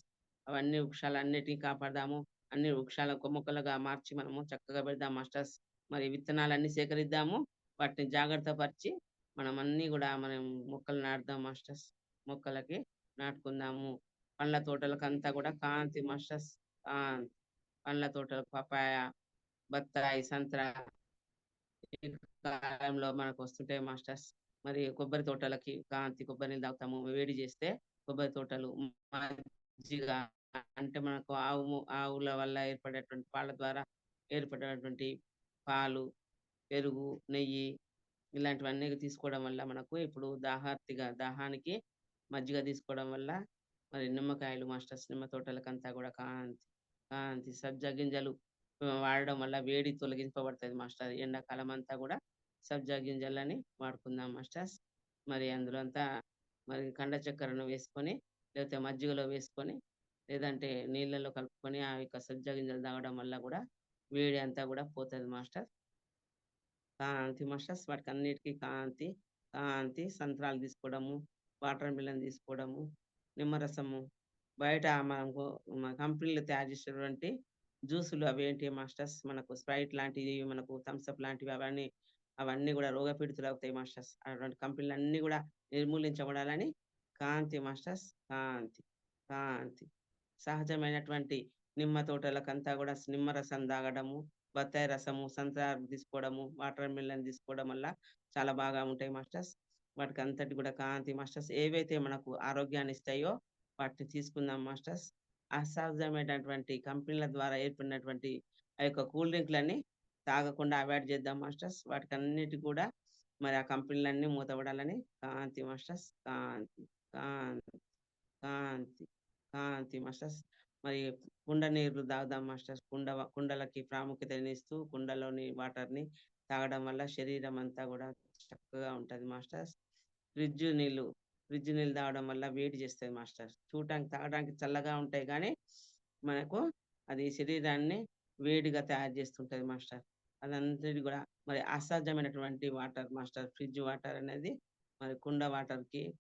అవన్నీ వృక్షాలన్నిటిని కాపాడదాము. అన్ని వృక్షాల కొమ్మక్కలుగా మార్చి మనము చక్కగా పెడదాం మాస్టర్స్. మరి విత్తనాలన్నీ సేకరిద్దాము. వాటిని జాగ్రత్త పరిచి మనమన్నీ గూడా మనం మొక్కలు నాటుదాం మాస్టర్స్. మొక్కలకి నాటుకుందాము. పండ్ల తోటలకంతా గూడా కాంతి మాస్టర్స్. కాంతి. పండ్ల తోటలకు పపాయ, బత్తాయి, సంత్రా ఈ కాలంలో మనకొస్తుంటాయి మాస్టర్స్. మరి కొబ్బరి తోటలకి కాంతి కొబ్బరి నీళ్ళు తాగుతాము. వేడి చేస్తే కొబ్బరి తోటలు మజ్జిగ అంటే మనకు ఆవుల వల్ల ఏర్పడేటువంటి పాల ద్వారా ఏర్పడేటువంటి పాలు, పెరుగు, నెయ్యి ఇలాంటివన్నీ తీసుకోవడం వల్ల మనకు ఇప్పుడు దాహానికి మజ్జిగ తీసుకోవడం వల్ల మరి నిమ్మకాయలు మాస్టర్స్ నిమ్మ తోటలకంతా కూడా కాంతి సబ్జా గింజలు వాడడం వల్ల వేడి తొలగింపబడుతుంది మాస్టర్. ఎండాకాలం అంతా కూడా సబ్జా గింజలని వాడుకుందాం మాస్టర్స్. మరి అందులో అంతా మరి కండ చక్కెరను వేసుకొని లేకపోతే మజ్జిగలో వేసుకొని లేదంటే నీళ్ళలో కలుపుకొని ఆ యొక్క సబ్జా గింజలు తాగడం వల్ల కూడా వేడి అంతా కూడా పోతుంది మాస్టర్. కాంతి మాస్టర్స్ వాటికి అన్నిటికీ కాంతి సంత్రాలు తీసుకోవడము, వాటర్ మిలన్ తీసుకోవడము, నిమ్మరసము బయట మనకు కంపెనీలు తయారు చేసేటువంటి జ్యూసులు అవి ఏంటి మాస్టర్స్ మనకు స్ప్రైట్ లాంటివి మనకు థమ్స్అప్ లాంటివి అవన్నీ కూడా రోగపీడితులు అవుతాయి మాస్టర్స్. అటువంటి కంపెనీలు అన్నీ కూడా నిర్మూలించబడాలని కాంతి మాస్టర్స్. కాంతి సహజమైనటువంటి నిమ్మ తోటలకంతా కూడా నిమ్మరసం తాగడము, బత్తాయి రసము, సంత్రాలు తీసుకోవడము, వాటర్ మిలన్ తీసుకోవడం వల్ల చాలా బాగా ఉంటాయి మాస్టర్స్. వాటికి అంతటి కూడా కాంతి మాస్టర్స్ ఏవైతే మనకు ఆరోగ్యాన్ని ఇస్తాయో వాటిని తీసుకుందాం మాస్టర్స్. అసహజమైనటువంటి కంపెనీల ద్వారా ఏర్పడినటువంటి ఆ యొక్క కూల్ డ్రింక్లన్నీ తాగకుండా అవాయిడ్ చేద్దాం మాస్టర్స్. వాటికి అన్నిటి కూడా మరి ఆ కంపెనీలన్నీ మూతపడాలని కాంతి మాస్టర్స్. కాంతి కాంతి కాంతి మాస్టర్స్. మరి కుండ నీరు తాగుదాం మాస్టర్స్. కుండలకి ప్రాముఖ్యతనిస్తూ కుండలోని వాటర్ని తాగడం వల్ల శరీరం అంతా కూడా చక్కగా ఉంటుంది మాస్టర్స్. ఫ్రిడ్జ్ నీళ్ళు తాగడం వల్ల వేడి చేస్తుంది మాస్టర్. తాగడానికి చల్లగా ఉంటాయి కానీ మనకు అది శరీరాన్ని వేడిగా తయారు చేస్తుంటది మాస్టర్. అదంతటి కూడా మరి అసాధ్యమైనటువంటి వాటర్ మాస్టర్. ఫ్రిడ్జ్ వాటర్ అనేది మరి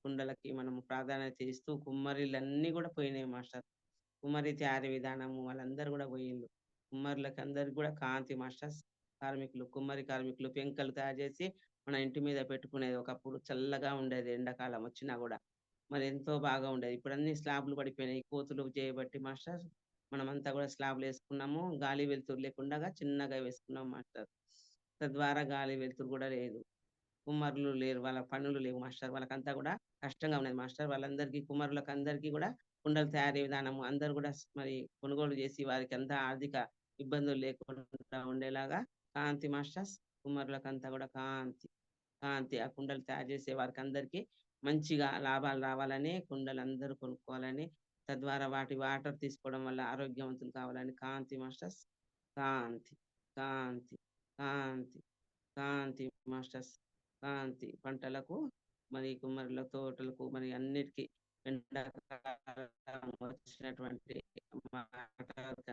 కుండలకి మనం ప్రాధాన్యత ఇస్తూ కుమ్మరిలన్నీ కూడా పోయినాయి మాస్టర్. కుమ్మరి తయారీ విధానము వాళ్ళందరూ కూడా పోయిండ్రు. కుమ్మరులకి అందరికి కూడా కాంతి మాస్టర్స్. కుమ్మరి కార్మికులు పెంకలు తయారు చేసి మన ఇంటి మీద పెట్టుకునేది. ఒకప్పుడు చల్లగా ఉండేది ఎండాకాలం వచ్చినా కూడా మరి ఎంతో బాగా ఉండేది. ఇప్పుడు అన్ని స్లాబ్లు పడిపోయినాయి కోతులు చేయబట్టి మాస్టర్. మనమంతా కూడా స్లాబ్లు వేసుకున్నాము, గాలి వెలుతురు లేకుండా చిన్నగా వేసుకున్నాం మాస్టర్. తద్వారా గాలి వెలుతురు కూడా లేదు. కుమ్మరులు లేరు, వాళ్ళ పనులు లేవు మాస్టర్. వాళ్ళకంతా కూడా కష్టంగా ఉన్నది మాస్టర్. వాళ్ళందరికీ కుమ్మరులకు అందరికీ కూడా కుండలు తయారీ విధానము అందరు కూడా మరి కొనుగోలు చేసి వారికి అంతా ఆర్థిక ఇబ్బందులు లేకుండా ఉండేలాగా కాంతి మాస్టర్స్. కుమ్మరులకంతా కూడా కాంతి ఆ కుండలు తయారు చేసే వారికి అందరికీ మంచిగా లాభాలు రావాలని కుండలు అందరూ కొనుక్కోవాలని తద్వారా వాటి వాటర్ తీసుకోవడం వల్ల ఆరోగ్యవంతులు కావాలని కాంతి మాస్టర్స్. కాంతి కాంతి కాంతి కాంతి మాస్టర్స్. కాంతి పంటలకు మరి కుమ్మరుల తోటలకు మరి అన్నిటికీ ఎండాకాలం వచ్చినటువంటి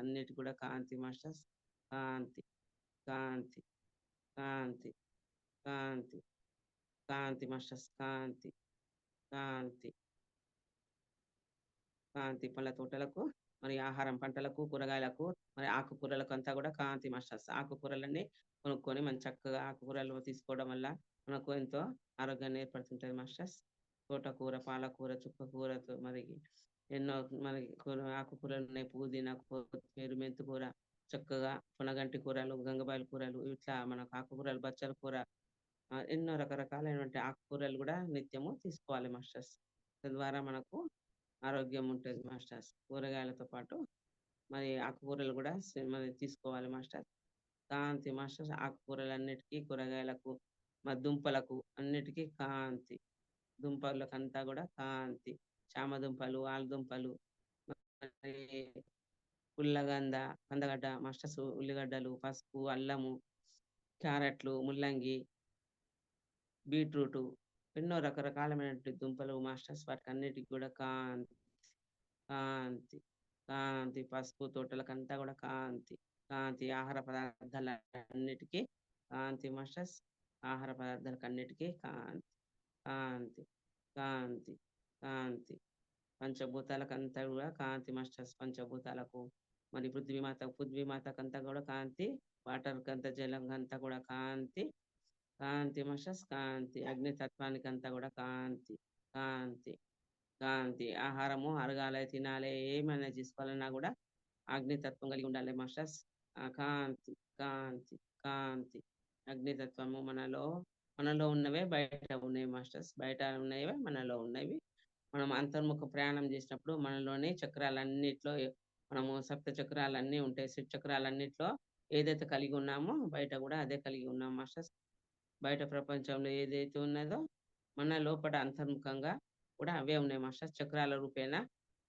అన్నిటి కూడా కాంతి మాస్టర్స్. కాంతి కాంతి కాంతి కాంతి కాంతి మాస్టర్స్. కాంతి పళ్ళ తోటలకు మరి ఆహారం పంటలకు కూరగాయలకు మరి ఆకుకూరలకు అంతా కూడా కాంతి మాస్టర్స్. ఆకుకూరలన్నీ కొనుక్కొని మనం చక్కగా ఆకుకూరలు తీసుకోవడం వల్ల మనకు ఎంతో ఆరోగ్యాన్ని ఏర్పడుతుంటది మాస్టర్స్. తోటకూర, పాలకూర, చుక్కకూరతో మరి ఎన్నో మనకి ఆకుకూరలు ఉన్నాయి. పుదీనా, కొత్తిమీర, మెంతికూర, చక్కగా పొనగంటి కూరలు, గంగబాయల కూరలు ఇట్లా మనకు ఆకుకూరలు, బచ్చల కూర ఎన్నో రకరకాలైనటువంటి ఆకుకూరలు కూడా నిత్యము తీసుకోవాలి మాస్టర్స్. తద్వారా మనకు ఆరోగ్యం ఉంటుంది మాస్టర్స్. కూరగాయలతో పాటు మరి ఆకుకూరలు కూడా మరి తీసుకోవాలి మాస్టర్. కాంతి మాస్టర్స్. ఆకుకూరలన్నిటికీ కూరగాయలకు మరి దుంపలకు అన్నిటికీ కాంతి. దుంపలకంతా కూడా కాంతి. చామదుంపలు, ఆలుదుంపలు, మరి కందగడ్డ మాస్టర్స్, ఉల్లిగడ్డలు, పసుపు, అల్లము, క్యారెట్లు, ముల్లంగి, బీట్రూటు ఎన్నో రకరకాలమైనటువంటి దుంపలు మాస్టర్స్. వాటికి అన్నిటికి కూడా కాంతి పసుపు తోటలకంతా కూడా కాంతి ఆహార పదార్థాల అన్నిటికీ కాంతి మాస్టర్స్. ఆహార పదార్థాలకు అన్నిటికీ కాంతి కాంతి కాంతి పంచభూతాలకంతా కూడా కాంతి మాస్టర్స్. పంచభూతాలకు మరి పృథ్వీమాతకంతా కూడా కాంతి. వాటర్ కంతా జలం అంతా కూడా కాంతి మాస్టర్స్. అగ్నితత్వానికి అంతా కూడా కాంతి ఆహారము అరగాలి, తినాలి, ఏమైనా తీసుకోవాలన్నా కూడా అగ్నితత్వం కలిగి ఉండాలి మాస్టర్స్. కాంతి అగ్నితత్వము మనలో ఉన్నవే బయట ఉన్నాయి మాస్టర్స్. బయట ఉన్నవే మనలో ఉన్నవి. మనం అంతర్ముఖ ప్రయాణం చేసినప్పుడు మనలోని చక్రాలన్నిట్లో మనము సప్త చక్రాలన్నీ ఉంటాయి. షట్ చక్రాలన్నిట్లో ఏదైతే కలిగి ఉన్నామో బయట గూడా అదే కలిగి ఉన్నాం మాస్టర్స్. బయట ప్రపంచంలో ఏదైతే ఉన్నదో మన లోపట అంతర్ముఖంగా కూడా అవే ఉన్నాయి మాస్టర్స్. చక్రాల రూపేణా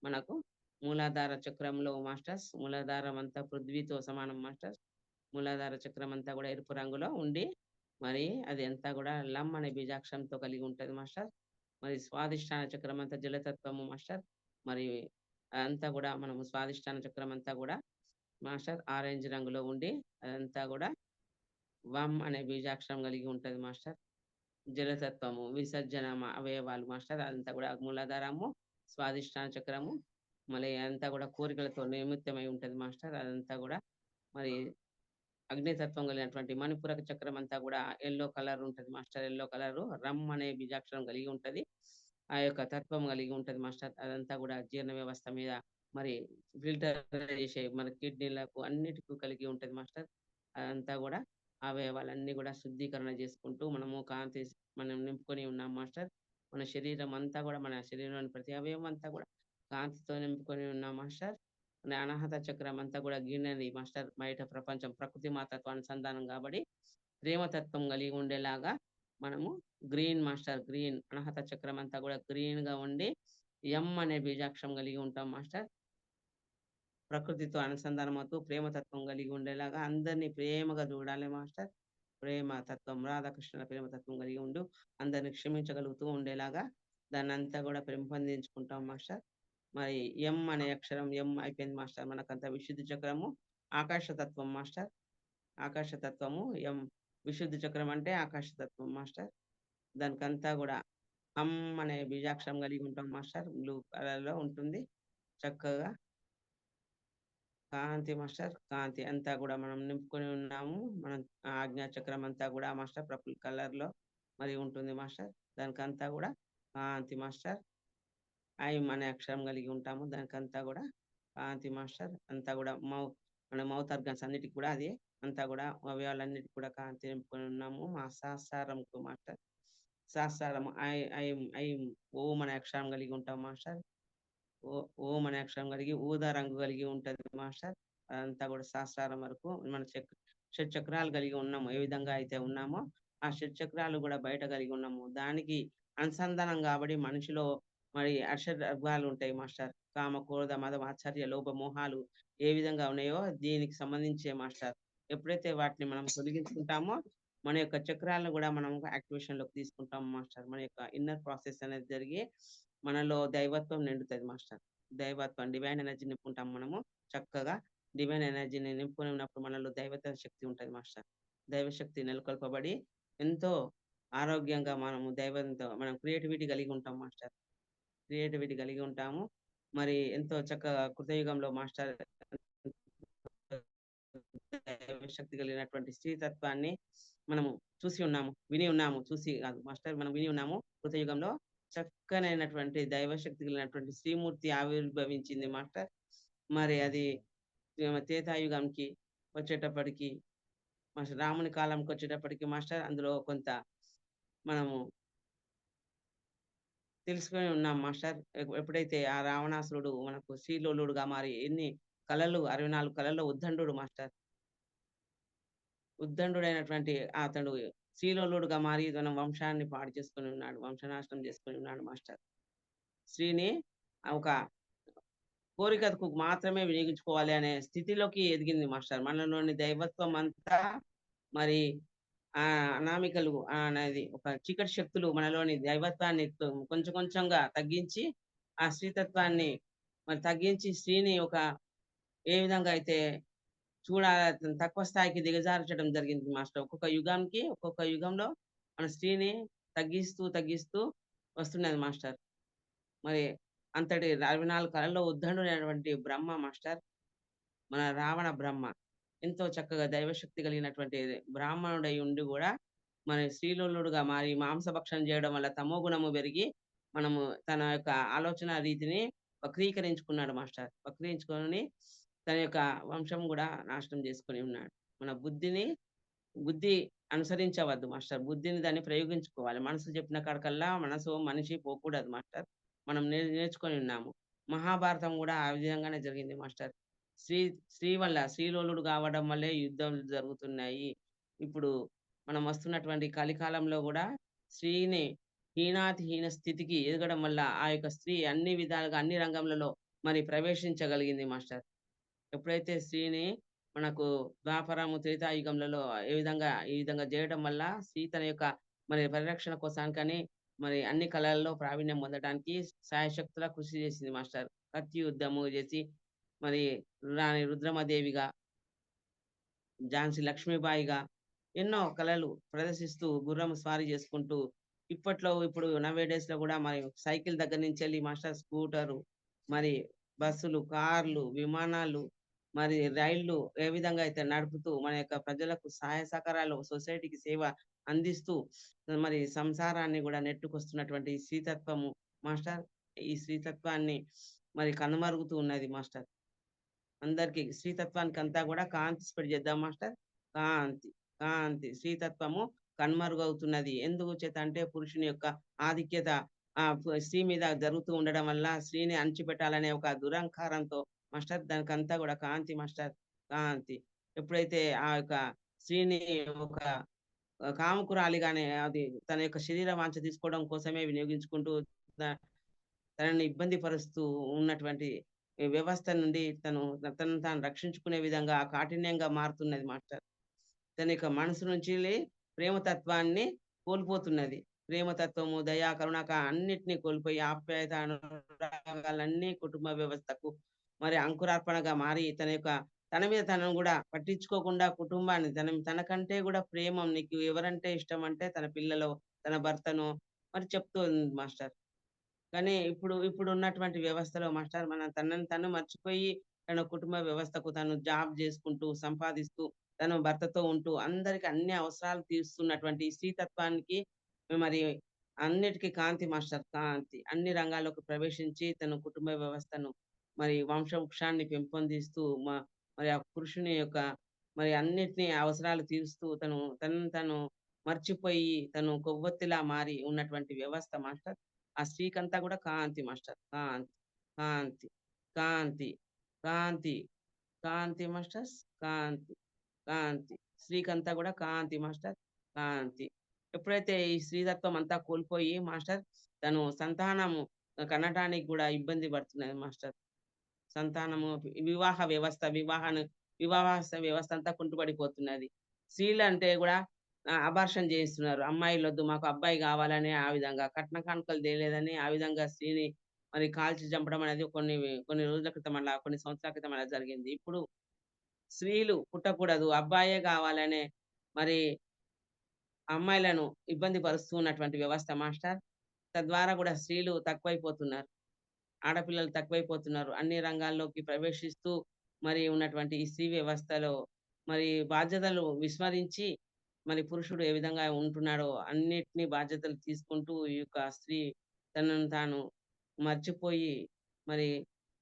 మనకు మూలాధార చక్రంలో మాస్టర్స్, మూలాధారం అంతా పృథ్వీతో సమానం మాస్టర్స్. మూలాధార చక్రం అంతా కూడా ఎరుపు రంగులో ఉండి మరి అది అంతా కూడా లమ్ అనే బీజాక్షరంతో కలిగి ఉంటది మాస్టర్. మరి స్వాదిష్టాన చక్రం అంతా జలతత్వము మాస్టర్. మరి అంతా కూడా మనము స్వాదిష్టాన చక్రం అంతా కూడా మాస్టర్ ఆరెంజ్ రంగులో ఉండి అదంతా కూడా వమ్ అనే బీజాక్షరం కలిగి ఉంటది మాస్టర్. జలతత్వము, విసర్జన అవయవాలు మాస్టర్. అదంతా కూడా మూలాధారము, స్వాదిష్టాన చక్రము, మళ్ళీ అంతా కూడా కోరికలతో నిమిత్తమై ఉంటది మాస్టర్. అదంతా కూడా మరి అగ్నితత్వం కలిగినటువంటి మణిపూరక చక్రం అంతా కూడా యెల్లో కలర్ ఉంటది మాస్టర్. యెల్లో కలర్ రమ్ అనే బీజాక్షరం కలిగి ఉంటది. ఆ యొక్క తత్వం కలిగి ఉంటది మాస్టర్. అదంతా కూడా జీర్ణ వ్యవస్థ మీద మరి ఫిల్టర్ చేసే మన కిడ్నీలకు అన్నిటికీ కలిగి ఉంటది మాస్టర్. అదంతా కూడా అవయవాలన్నీ కూడా శుద్ధీకరణ చేసుకుంటూ మనము కాంతి మనం నింపుకొని ఉన్నాం మాస్టర్. మన శరీరం అంతా కూడా మన శరీరంలోని ప్రతి అవయవం అంతా కూడా కాంతితో నింపుకొని ఉన్నాం మాస్టర్. అనాహత చక్రం అంతా కూడా గ్రీనరీ మాస్టర్. బయట ప్రపంచం ప్రకృతి మాతతో అనుసంధానం కాబట్టి ప్రేమతత్వం కలిగి ఉండేలాగా మనము గ్రీన్ మాస్టర్. గ్రీన్ అనాహత చక్రం అంతా కూడా గ్రీన్ గా ఉండి ఎం అనే బీజాక్షరం కలిగి ఉంటాం మాస్టర్. ప్రకృతితో అనుసంధానం అవుతూ ప్రేమతత్వం కలిగి ఉండేలాగా అందరినీ ప్రేమగా చూడాలి మాస్టర్. ప్రేమ తత్వం రాధాకృష్ణుల ప్రేమతత్వం కలిగి ఉండు అందరిని క్షమించగలుగుతూ ఉండేలాగా దాన్ని అంతా కూడా పెంపొందించుకుంటాం మాస్టర్. మరి ఎం అనే అక్షరం ఎం అయిపోయింది మాస్టర్. మనకంతా విశుద్ధి చక్రము ఆకాశతత్వం మాస్టర్. ఆకాశతత్వము ఎం విశుద్ధి చక్రం అంటే ఆకాశతత్వం మాస్టర్. దానికంతా కూడా హమ్ అనే బీజాక్షరం కలిగి ఉంటాం మాస్టర్. బ్లూ కలర్ లో ఉంటుంది చక్కగా. కాంతి మాస్టర్. కాంతి అంతా కూడా మనం నింపుకొని ఉన్నాము. మనం ఆజ్ఞా చక్రం అంతా కూడా మాస్టర్ పర్పుల్ కలర్ లో మరి ఉంటుంది మాస్టర్. దానికంతా కూడా కాంతి మాస్టర్. ఐం అనే అక్షరం కలిగి ఉంటాము. దానికంతా కూడా కాంతి మాస్టర్. అంతా కూడా మన మౌత్ ఆర్గన్స్ అన్నిటికి కూడా అది అంతా కూడా అవయవాలన్నిటికి కూడా కాంతి నింపుకొని ఉన్నాము. మా సహస్రారంకు మాస్టర్. సహస్రారం ఐం ఓం అనే అక్షరం కలిగి ఉంటాం మాస్టర్. ఓం అనే అక్షరం కలిగి ఊదా రంగు కలిగి ఉంటది మాస్టర్. అదంతా కూడా సహస్రారం వరకు మన షట్ చక్రాలు కలిగి ఉన్నాము. ఏ విధంగా అయితే ఉన్నామో ఆ షట్ చక్రాలు కూడా బయట కలిగి ఉన్నాము. దానికి అనుసంధానం కాబట్టి మనిషిలో మరి అర్షర్గాలు ఉంటాయి మాస్టర్. కామ, క్రోధ, మద, ఆశ్చర్య, లోభ, మోహాలు ఏ విధంగా ఉన్నాయో దీనికి సంబంధించే మాస్టర్. ఎప్పుడైతే వాటిని మనం తొలగించుకుంటామో మన యొక్క చక్రాలను కూడా మనం యాక్టివేషన్ లోకి తీసుకుంటాం మాస్టర్. మన యొక్క ఇన్నర్ ప్రాసెస్ అనేది జరిగి మనలో దైవత్వం నిండుతుంది మాస్టర్. దైవత్వం డివైన్ ఎనర్జీ నింపుకుంటాం మనము చక్కగా. డివైన్ ఎనర్జీని నింపుకొని ఉన్నప్పుడు మనలో దైవత్వ శక్తి ఉంటుంది మాస్టర్. దైవశక్తి నెలకొల్పబడి ఎంతో ఆరోగ్యంగా మనము దైవంతో మనం క్రియేటివిటీ కలిగి ఉంటాం మాస్టర్. క్రియేటివిటీ కలిగి ఉంటాము. మరి ఎంతో చక్కగా కృతయుగంలో మాస్టర్ శక్తి కలిగినటువంటి స్త్రీతత్వాన్ని మనము చూసి ఉన్నాము, విని ఉన్నాము. చూసి కాదు మాస్టర్, మనం విని ఉన్నాము. కృతయుగంలో చక్కనైనటువంటి దైవశక్తి కలిగినటువంటి శ్రీమూర్తి ఆవిర్భవించింది మాస్టర్. మరి అది త్రేతాయుగంకి వచ్చేటప్పటికి మాస్టర్, రాముని కాలంకి వచ్చేటప్పటికి మాస్టర్ అందులో కొంత మనము తెలుసుకొని ఉన్నాం మాస్టర్. ఎప్పుడైతే ఆ రావణాసురుడు మనకు శ్రీలోలుడుగా మారి ఎన్ని కళలు 64 కళల్లో ఉద్దండుడు మాస్టర్. ఉద్దండుడైనటువంటి అతడు శ్రీలోలుడుగా మారి తన వంశాన్ని పాడు చేసుకొని ఉన్నాడు. వంశనాశనం చేసుకొని ఉన్నాడు మాస్టర్. స్త్రీని ఒక కోరికకు మాత్రమే వినియోగించుకోవాలి అనే స్థితిలోకి ఎదిగింది మాస్టర్. మనలోని దైవత్వం అంతా మరి అనామికలు అనేది ఒక చీకటి శక్తులు మనలోని దైవత్వాన్ని కొంచెం కొంచెంగా తగ్గించి ఆ స్త్రీతత్వాన్ని మరి తగ్గించి స్త్రీని ఒక ఏ విధంగా అయితే తక్కువ స్థాయికి దిగజార్చడం జరిగింది మాస్టర్. ఒక్కొక్క యుగంలో మన స్త్రీని తగ్గిస్తూ తగ్గిస్తూ వస్తున్నది మాస్టర్. మరి అంతటి 64 కళల్లో ఉద్దండుడైనటువంటి బ్రహ్మ మాస్టర్, మన రావణ బ్రహ్మ ఎంతో చక్కగా దైవశక్తి కలిగినటువంటి బ్రాహ్మణుడై ఉండి కూడా మన శ్రీలోలుడుగా మారి మాంసభక్షణం చేయడం వల్ల తమో గుణము పెరిగి మనము తన యొక్క ఆలోచన రీతిని వక్రీకరించుకున్నాడు మాస్టర్. వక్రీకరించుకొని తన యొక్క వంశం కూడా నాశనం చేసుకొని ఉన్నాడు. మన బుద్ధి అనుసరించవద్దు మాస్టర్. బుద్ధిని దాన్ని ప్రయోగించుకోవాలి. మనసు చెప్పిన కాడకల్లా మనిషి పోకూడదు మాస్టర్. మనం నేర్చుకొని ఉన్నాము. మహాభారతం గూడా ఆ విధంగానే జరిగింది మాస్టర్. స్త్రీ స్త్రీ వల్ల స్త్రీలోలుడు కావడం వల్లే యుద్ధాలు జరుగుతున్నాయి. ఇప్పుడు మనం వస్తున్నటువంటి కలికాలంలో గూడా స్త్రీని హీనాతిహీన స్థితికి ఎదగడం వల్ల ఆ యొక్క స్త్రీ అన్ని విధాలుగా అన్ని రంగంలలో మరి ప్రవేశించగలిగింది మాస్టర్. ఎప్పుడైతే స్త్రీని మనకు ద్వాపరము, త్రేతాయుగంలలో ఈ విధంగా జేయడం వల్ల స్త్రీ తన యొక్క మరి పరిరక్షణ కోసానికని మరి అన్ని కళల్లో ప్రావీణ్యం పొందడానికి శాయశక్తులా కృషి చేసింది మాస్టర్. కత్తి యుద్ధము చేసి మరి రాణి రుద్రమదేవిగా, ఝాన్సీ లక్ష్మీబాయిగా ఎన్నో కళలు ప్రదర్శిస్తూ గుర్రం స్వారీ చేసుకుంటూ ఇప్పుడు నౌ ఏ డేస్‌లో గూడా మరి సైకిల్ దగ్గర నుంచెళ్ళి మాస్టర్ స్కూటరు, మరి బస్సులు, కార్లు, విమానాలు, మరి రైళ్ళు ఏ విధంగా అయితే నడుపుతూ మన యొక్క ప్రజలకు సహాయ సహకారాలు సొసైటీకి సేవ అందిస్తూ మరి సంసారాన్ని గూడా నెట్టుకొస్తున్నటువంటి ఈ శ్రీతత్వము మాస్టర్, ఈ శ్రీతత్వాన్ని మరి కనుమరుగుతూ ఉన్నది మాస్టర్. అందరికి శ్రీతత్వానికంతా గూడా కాంతి స్ప్రెడ్ చేద్దాం మాస్టర్. కాంతి, కాంతి శ్రీతత్వము కనుమరుగవుతున్నది. ఎందుకు చేత అంటే పురుషుని యొక్క ఆధిక్యత స్త్రీ మీద జరుగుతూ ఉండడం వల్ల స్త్రీని అణిచిపెట్టాలనే ఒక దురహంకారంతో మాస్టర్ దానికంతా గూడా కాంతి మాస్టర్, కాంతి. ఎప్పుడైతే ఆ యొక్క స్త్రీని ఒక కాముకురాలిగానే అది తన యొక్క శరీర వాంఛ తీసుకోవడం కోసమే వినియోగించుకుంటూ త తనని ఇబ్బంది పరుస్తూ ఉన్నటువంటి ఈ వ్యవస్థ నుండి తనను తాను రక్షించుకునే విధంగా కాఠిన్యంగా మారుతున్నది మాస్టర్. తన యొక్క మనసు నుంచిలే ప్రేమతత్వాన్ని కోల్పోతున్నది. ప్రేమతత్వము, దయ, కరుణ అన్నిటిని కోల్పోయి ఆప్యాయత, అనురాగాలన్నీ కుటుంబ వ్యవస్థకు మరి అంకురార్పణగా మారి తన మీద తనను గూడా పట్టించుకోకుండా కుటుంబాన్ని తనకంటే గూడా ప్రేమ నీకు ఎవరంటే ఇష్టమంటే తన పిల్లలో, తన భర్తనో మరి చెప్తూ ఉంది మాస్టర్. కానీ ఇప్పుడున్నటువంటి వ్యవస్థలో మాస్టర్ తనని తను మర్చిపోయి తన కుటుంబ వ్యవస్థకు తను జాబ్ జేసుకుంటూ, సంపాదిస్తూ, తను భర్తతో ఉంటూ అందరికి అన్ని అవసరాలు తీరుస్తున్నటువంటి ఈ స్త్రీతత్వానికి మరి అన్నిటికి కాంతి మాస్టర్, కాంతి. అన్ని రంగాల్లోకి ప్రవేశించి తన కుటుంబ వ్యవస్థను మరి వంశవృక్షాన్ని పెంపొందిస్తూ మరి ఆ పురుషుని యొక్క మరి అన్నిటిని అవసరాలు తీరుస్తూ తనను తను మర్చిపోయి తను కొవ్వొత్తిలా మారి ఉన్నటువంటి వ్యవస్థ మాస్టర్. ఆ స్త్రీకంతా గూడా కాంతి మాస్టర్. కాంతి, కాంతి, కాంతి, కాంతి, కాంతి మాస్టర్స్. కాంతి, కాంతి. స్త్రీకంతా గూడా కాంతి మాస్టర్. కాంతి. ఎప్పుడైతే ఈ స్త్రీతత్వం అంతా కోల్పోయి మాస్టర్ తను సంతానము కనటానికి గూడా ఇబ్బంది పడుతున్నది మాస్టర్. సంతానము వివాహ వ్యవస్థ వివాహ వ్యవస్థ అంతా కుంటుపడిపోతున్నది. స్త్రీలంటే గూడా అబార్షన్ చేయిస్తున్నారు. అమ్మాయిలొద్దు మాకు అబ్బాయి గావాలని ఆ విధంగా కట్న కానుకలు తేలేదని ఆ విధంగా స్త్రీని మరి కాల్చి చంపడం అనేది కొన్ని రోజుల క్రితం కొన్ని సంవత్సరాల క్రితం అలా జరిగింది. ఇప్పుడు స్త్రీలు పుట్టకూడదు. అబ్బాయే గావాలనే మరి అమ్మాయిలను ఇబ్బంది పరుస్తూ ఉన్నటువంటి వ్యవస్థ మాస్టర్. తద్వారా గూడా స్త్రీలు తక్కువైపోతున్నారు. ఆడపిల్లలు తక్కువైపోతున్నారు. అన్ని రంగాల్లోకి ప్రవేశిస్తూ మరి ఉన్నటువంటి ఈ స్త్రీ వ్యవస్థలో మరి బాధ్యతలు విస్మరించి మరి పురుషుడు ఏ విధంగా ఉంటున్నాడో అన్నిటిని బాధ్యతలు తీసుకుంటూ ఈ యొక్క స్త్రీ తనను తాను మర్చిపోయి మరి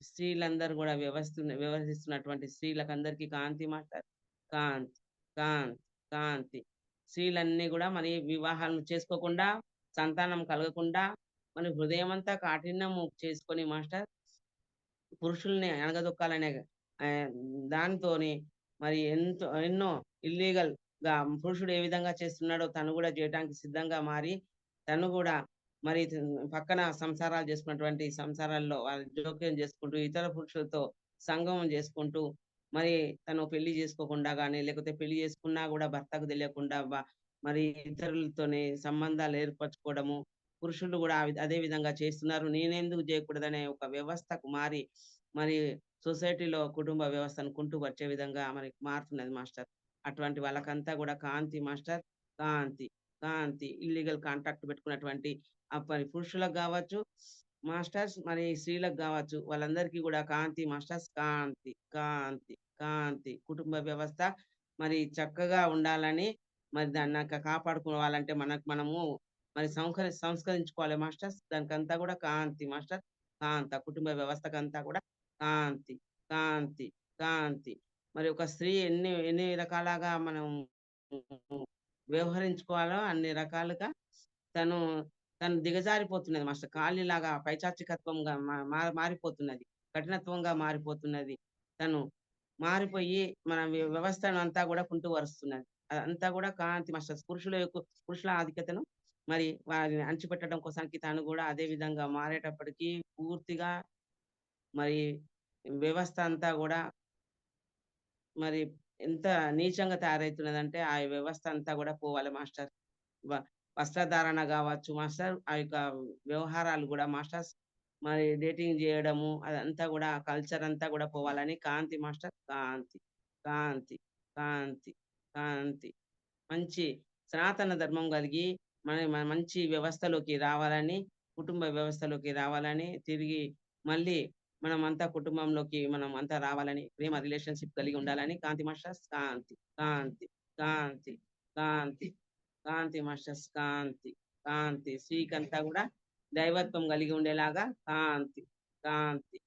స్త్రీలందరూ గూడా వ్యవహరిస్తున్నటువంటి స్త్రీలకందరికీ కాంతి మాస్టర్. కాంతి, కాంతి, కాంతి. స్త్రీలన్నీ గూడా మరి వివాహాలను చేసుకోకుండా, సంతానం కలగకుండా మన హృదయమంతా కాఠిన్యము చేసుకొని మాస్టర్ పురుషుల్ని అణగదొక్కాలనే ఆహ్, దానితోని మరి ఎన్నో ఇల్లీగల్‌గా పురుషుడు ఏ విధంగా చేస్తున్నాడో తను గూడా జేయటానికి సిద్ధంగా మారి, తను గూడా మరి పక్కన సంసారాలు చేసుకున్నటువంటి సంసారాల్లో వాళ్ళు జోక్యం చేసుకుంటూ, ఇతర పురుషులతో సంగమం చేసుకుంటూ, మరి తను పెళ్లి చేసుకోకుండా గాని, లేకపోతే పెళ్లి చేసుకున్నా గూడా భర్తకు తెలియకుండా మరి ఇతరులతోని సంబంధాలు ఏర్పరచుకోవడము, పురుషులు గూడా అదే విధంగా చేస్తున్నారు. నేనెందుకు జేయకూడదనే ఒక వ్యవస్థకు మారి, మరి సొసైటీలో కుటుంబ వ్యవస్థను కుంటుపరిచే విధంగా మరి మారుతున్నది మాస్టర్. అటువంటి వాళ్ళకంతా గూడా కాంతి మాస్టర్. కాంతి, కాంతి. ఇల్లీగల్ కాంట్రాక్ట్ పెట్టుకున్నటువంటి మరి పురుషులకు గావచ్చు, మాస్టర్స్ మరి స్త్రీలకు గావచ్చు, వాళ్ళందరికీ గూడా కాంతి మాస్టర్స్. కాంతి, కాంతి, కాంతి. కుటుంబ వ్యవస్థ మరి చక్కగా ఉండాలని మరి దాన్నక కాపాడుకోవాలంటే మనము మరి సంస్కరించుకోవాలి మాస్టర్స్. దానికంతా గూడా కాంతి మాస్టర్. ఆ కుటుంబ వ్యవస్థకంతా గూడా కాంతి, కాంతి, కాంతి. మరి ఒక స్త్రీ ఎన్ని ఎన్ని రకాలుగా మనం వ్యవహరించుకోవాలో అన్ని రకాలుగా తను తను దిగజారిపోతున్నది మాస్టర్. కాళీలాగా పైచాచికత్వంగా మారిపోతున్నది. కఠినత్వంగా మారిపోతున్నది. తను మారిపోయి మన వ్యవస్థను అంతా గూడా కుంటుపరుస్తున్నది. అదంతా గూడా కాంతి మాస్టర్స్. పురుషుల ఆధిక్యతను మరి వారిని అణిచిపెట్టడం కోసానికి తను గూడా అదే విధంగా మారేటప్పటికి పూర్తిగా మరి వ్యవస్థ అంతా గూడా మరి ఎంత నీచంగా తయారైతున్నదంటే, ఆ వ్యవస్థ అంతా గూడా పోవాలి మాస్టర్. వ వస్త్రధారణ గావచ్చు మాస్టర్, ఆ యొక్క వ్యవహారాలు గూడా మాస్టర్స్ మరి డేటింగ్ జేయడము అదంతా గూడా కల్చర్ అంతా గూడా పోవాలని కాంతి మాస్టర్. కాంతి, కాంతి, కాంతి, కాంతి. మంచి సనాతన ధర్మం కలిగి మంచి వ్యవస్థలోకి రావాలని, కుటుంబ వ్యవస్థలోకి రావాలని, తిరిగి మళ్ళీ మనమంతా కుటుంబంలోకి మనం అంతా రావాలని, ప్రేమ రిలేషన్‌షిప్ కలిగి ఉండాలని కాంతి మాస్టర్స్. కాంతి, కాంతి, కాంతి, కాంతి, కాంతి మాస్టర్స్. కాంతి, కాంతి. స్త్రీకంతా గూడా దైవత్వం కలిగి ఉండేలాగా కాంతి, కాంతి,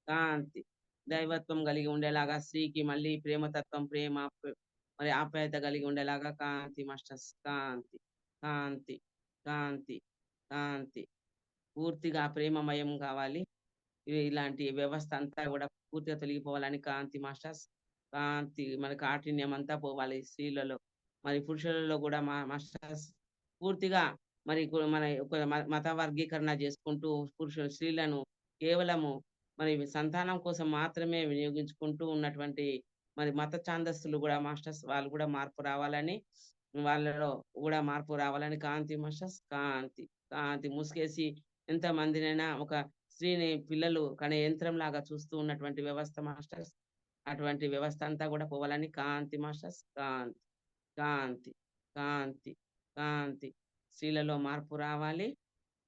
కాంతి. దైవత్వం కలిగి ఉండేలాగా స్త్రీకి మళ్ళీ ప్రేమతత్వం, మరి ఆప్యాయత కలిగి ఉండేలాగా కాంతి మాస్టర్స్. కాంతి, కాంతి, కాంతి, కాంతి. పూర్తిగా ప్రేమమయం కావాలి. ఇలాంటి వ్యవస్థ అంతా గూడా పూర్తిగా తొలగిపోవాలని కాంతి మాస్టర్స్. కాంతి మన కాఠిన్యం అంతా పోవాలి స్త్రీలలో. మరి పురుషులలో గూడా మాస్టర్స్ పూర్తిగా మరి మన ఒక మత వర్గీకరణ చేసుకుంటూ స్త్రీలను కేవలము మరి సంతానం కోసం మాత్రమే వినియోగించుకుంటూ ఉన్నటువంటి మరి మత ఛాందస్తులు గూడా మాస్టర్స్ వాళ్ళు గూడా మార్పు రావాలని, వాళ్ళలో గూడా మార్పు రావాలని కాంతి మాస్టర్స్. కాంతి, కాంతి ముసుగేసి ఎంతమందినైనా ఒక స్త్రీని పిల్లలు కనే యంత్రంలాగా చూస్తూ ఉన్నటువంటి వ్యవస్థ మాస్టర్స్. అటువంటి వ్యవస్థ అంతా గూడా పోవాలని కాంతి మాస్టర్స్. కాంతి, కాంతి, కాంతి, కాంతి. స్త్రీలలో మార్పు రావాలి.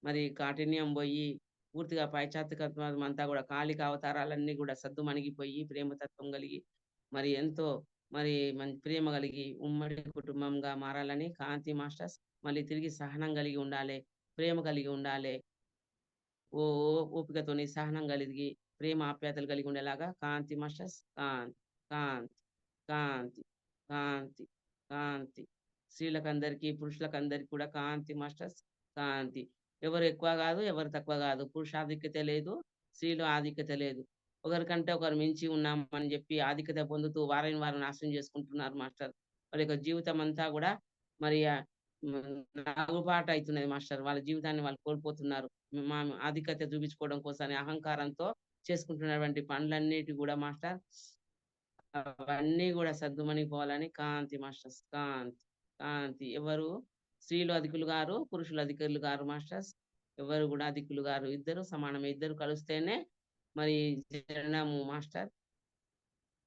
మరి కాఠిన్యం బోయి, పూర్తిగా పైచాత్తికత్వం అంతా గూడా కాళిక అవతారాలన్నీ గూడా సద్దుమణిగిపోయి, ప్రేమతత్వం గలిగి, మరి ఎంతో మరి ప్రేమ గలిగి, ఉమ్మడి కుటుంబంగా మారాలని కాంతి మాస్టర్స్. మళ్ళీ తిరిగి సహనం గలిగి ఉండాలె, ప్రేమ కలిగి ఉండాలె. ఓ ఓ ఓపికతోని సహనం కలిగి, ప్రేమ ఆప్యాయతలు కలిగి ఉండేలాగా కాంతి మాస్టర్స్. కాంతి, కాంతి, కాంతి, కాంతి, కాంతి. స్త్రీలకందరికీ, పురుషులకందరికి కూడా కాంతి మాస్టర్స్. కాంతి. ఎవరు ఎక్కువ గాదు, ఎవరు తక్కువ గాదు. పురుషాధిక్యత లేదు, స్త్రీలో ఆధిక్యత లేదు. ఒకరికంటే ఒకరు మించి ఉన్నామని జెప్పి ఆధిక్యత పొందుతూ వారిని వారు నాశనం జేసుకుంటున్నారు మాస్టర్. వారి యొక్క జీవితం అంతా గూడా మరి నాగుపాటయితున్నది మాస్టర్. వాళ్ళ జీవితాన్ని వాళ్ళు కోల్పోతున్నారు. మా ఆధిక్యత చూపించుకోవడం కోసమని అహంకారంతో చేసుకుంటున్నటువంటి పనులన్నిటి గూడా మాస్టర్ అవన్నీ గూడా సద్దుమణిగిపోవాలని కాంతి మాస్టర్స్. కాంతి, కాంతి. ఎవరు స్త్రీలు అధికులు గారు, పురుషులు అధికులు గారు మాస్టర్స్. ఎవరు గూడా అధికులు గారు. ఇద్దరు సమానమే. ఇద్దరు కలిస్తేనే మరి జననము మాస్టర్.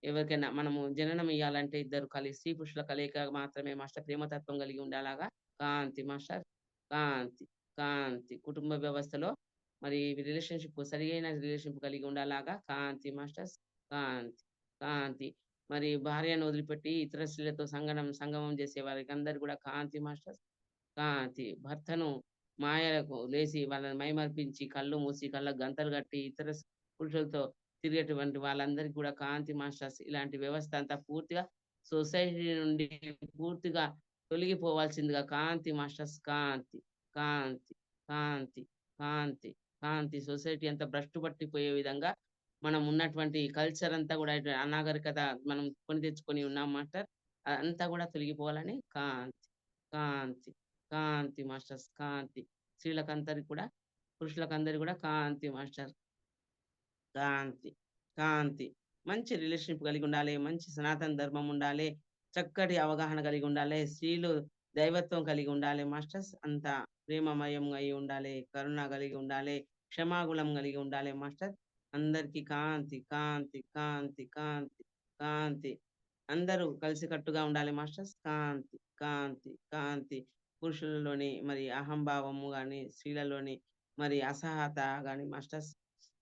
ఎవరికైనా మనము జననం ఇయ్యాలంటే ఇద్దరు స్త్రీ పురుషుల కలయిక మాత్రమే మాస్టర్. ప్రేమతత్వం కలిగి ఉండాలాగా కాంతి మాస్టర్. కాంతి, కాంతి. కుటుంబ వ్యవస్థలో మరి సరియైన రిలేషన్‌షిప్ కలిగి ఉండాలాగా కాంతి మాస్టర్స్. కాంతి, కాంతి. మరి భార్యను వదిలిపెట్టి ఇతర స్త్రీలతో సంగమం చేసే వారికందరికి గూడా కాంతి మాస్టర్స్. కాంతి. భర్తను మాయలకు లేసి వాళ్ళని మైమరిపించి, కళ్ళు మూసి, కళ్ళకు గంతలు కట్టి, ఇతర పురుషులతో తిరిగేటువంటి వాళ్ళందరికి గూడా కాంతి మాస్టర్స్. ఇలాంటి వ్యవస్థ అంతా పూర్తిగా సొసైటీ నుండి పూర్తిగా తొలగిపోవాల్సిందిగా కాంతి మాస్టర్స్. కాంతి, కాంతి, కాంతి, కాంతి, కాంతి. సొసైటీ అంతా భ్రష్టు పట్టిపోయే విధంగా మనం ఉన్నటువంటి కల్చర్ అంతా గూడా అనాగరికత మనం కొని తెచ్చుకొని ఉన్నాం మాస్టర్. అదంతా గూడా తొలగిపోవాలని కాంతి, కాంతి, కాంతి మాస్టర్స్. కాంతి. స్త్రీలకందరికి కూడా, పురుషులకందరికి గూడా కాంతి మాస్టర్. కాంతి, కాంతి. మంచి రిలేషన్‌షిప్ కలిగుండాలె. మంచి సనాతన ధర్మం ఉండాలె. చక్కటి అవగాహన కలిగి ఉండాలె. స్త్రీలు దైవత్వం కలిగి ఉండాలె మాస్టర్స్. అంతా ప్రేమమయంగా అయి ఉండాలె. కరుణ కలిగి ఉండాలె. క్షమాగుణం కలిగి ఉండాలె మాస్టర్. అందరికీ కాంతి, కాంతి, కాంతి, కాంతి, కాంతి. అందరూ కలిసికట్టుగా ఉండాలి మాస్టర్స్. కాంతి, కాంతి, కాంతి. పురుషులలోని మరి అహంభావము గాని, స్త్రీలలోని మరి అసహత గాని మాస్టర్స్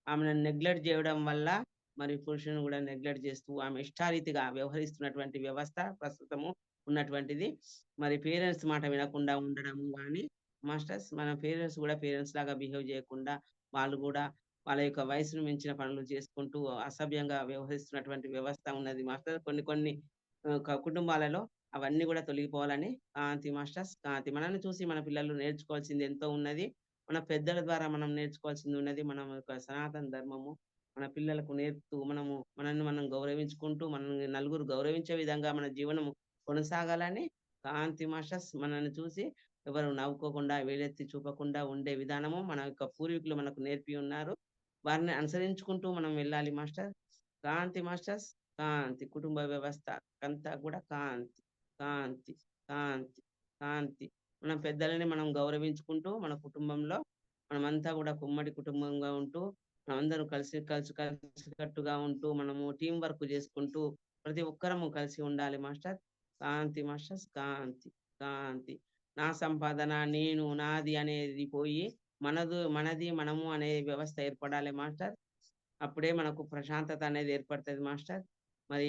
ఆమెను నెగ్లెక్ట్ జేయడం వల్ల, మరి పురుషుని గూడా నెగ్లెక్ట్ జేస్తూ, ఆమె ఇష్టారీతిగా వ్యవహరిస్తున్నటువంటి వ్యవస్థ ప్రస్తుతము ఉన్నటువంటిది. మరి పేరెంట్స్ మాట వినకుండా ఉండడము గాని, మాస్టర్స్ మన పేరెంట్స్ గూడా పేరెంట్స్ లాగా బిహేవ్ జేయకుండా, వాళ్ళు గూడా వాళ్ళ యొక్క వయసును మించిన పనులు చేసుకుంటూ, అసభ్యంగా వ్యవహరిస్తున్నటువంటి వ్యవస్థ ఉన్నది మాస్టర్. కొన్ని కొన్ని కుటుంబాలలో అవన్నీ గూడా తొలగిపోవాలని కాంతి మాస్టర్స్. కాంతి. మనల్ని చూసి మన పిల్లలు నేర్చుకోవాల్సింది ఎంతో ఉన్నది. మన పెద్దల ద్వారా మనం నేర్చుకోవాల్సింది ఉన్నది. మనం యొక్క సనాతన ధర్మము మన పిల్లలకు నేర్పుతూ మనము మనల్ని మనం గౌరవించుకుంటూ, మనల్ని నలుగురు గౌరవించే విధంగా మన జీవనము కొనసాగాలని కాంతి మాస్టర్స్ మనల్ని చూసి ఎవరు నవ్వుకోకుండా, వేలెత్తి చూపకుండా ఉండే విధానము మన యొక్క పూర్వీకులు మనకు నేర్పి ఉన్నారు. వారిని అనుసరించుకుంటూ మనం వెళ్ళాలి మాస్టర్. కాంతి మాస్టర్స్, కాంతి కుటుంబ వ్యవస్థ అంతా కూడా కాంతి, కాంతి, కాంతి, కాంతి. మన పెద్దలని మనం గౌరవించుకుంటూ, మన కుటుంబంలో మనమంతా కూడా ఉమ్మడి కుటుంబంగా ఉంటూ, మనమందరం కలిసికట్టుగా ఉంటూ, మనము టీమ్ వర్క్ చేసుకుంటూ, ప్రతి ఒక్కరము కలిసి ఉండాలి మాస్టర్. కాంతి మాస్టర్స్, కాంతి, కాంతి. నా సంపాదన, నేను, నాది అనేది పోయి, మనది, మనము అనే వ్యవస్థ ఏర్పడాలి మాస్టర్. అప్పుడే మనకు ప్రశాంతత అనేది ఏర్పడతది మాస్టర్. మరి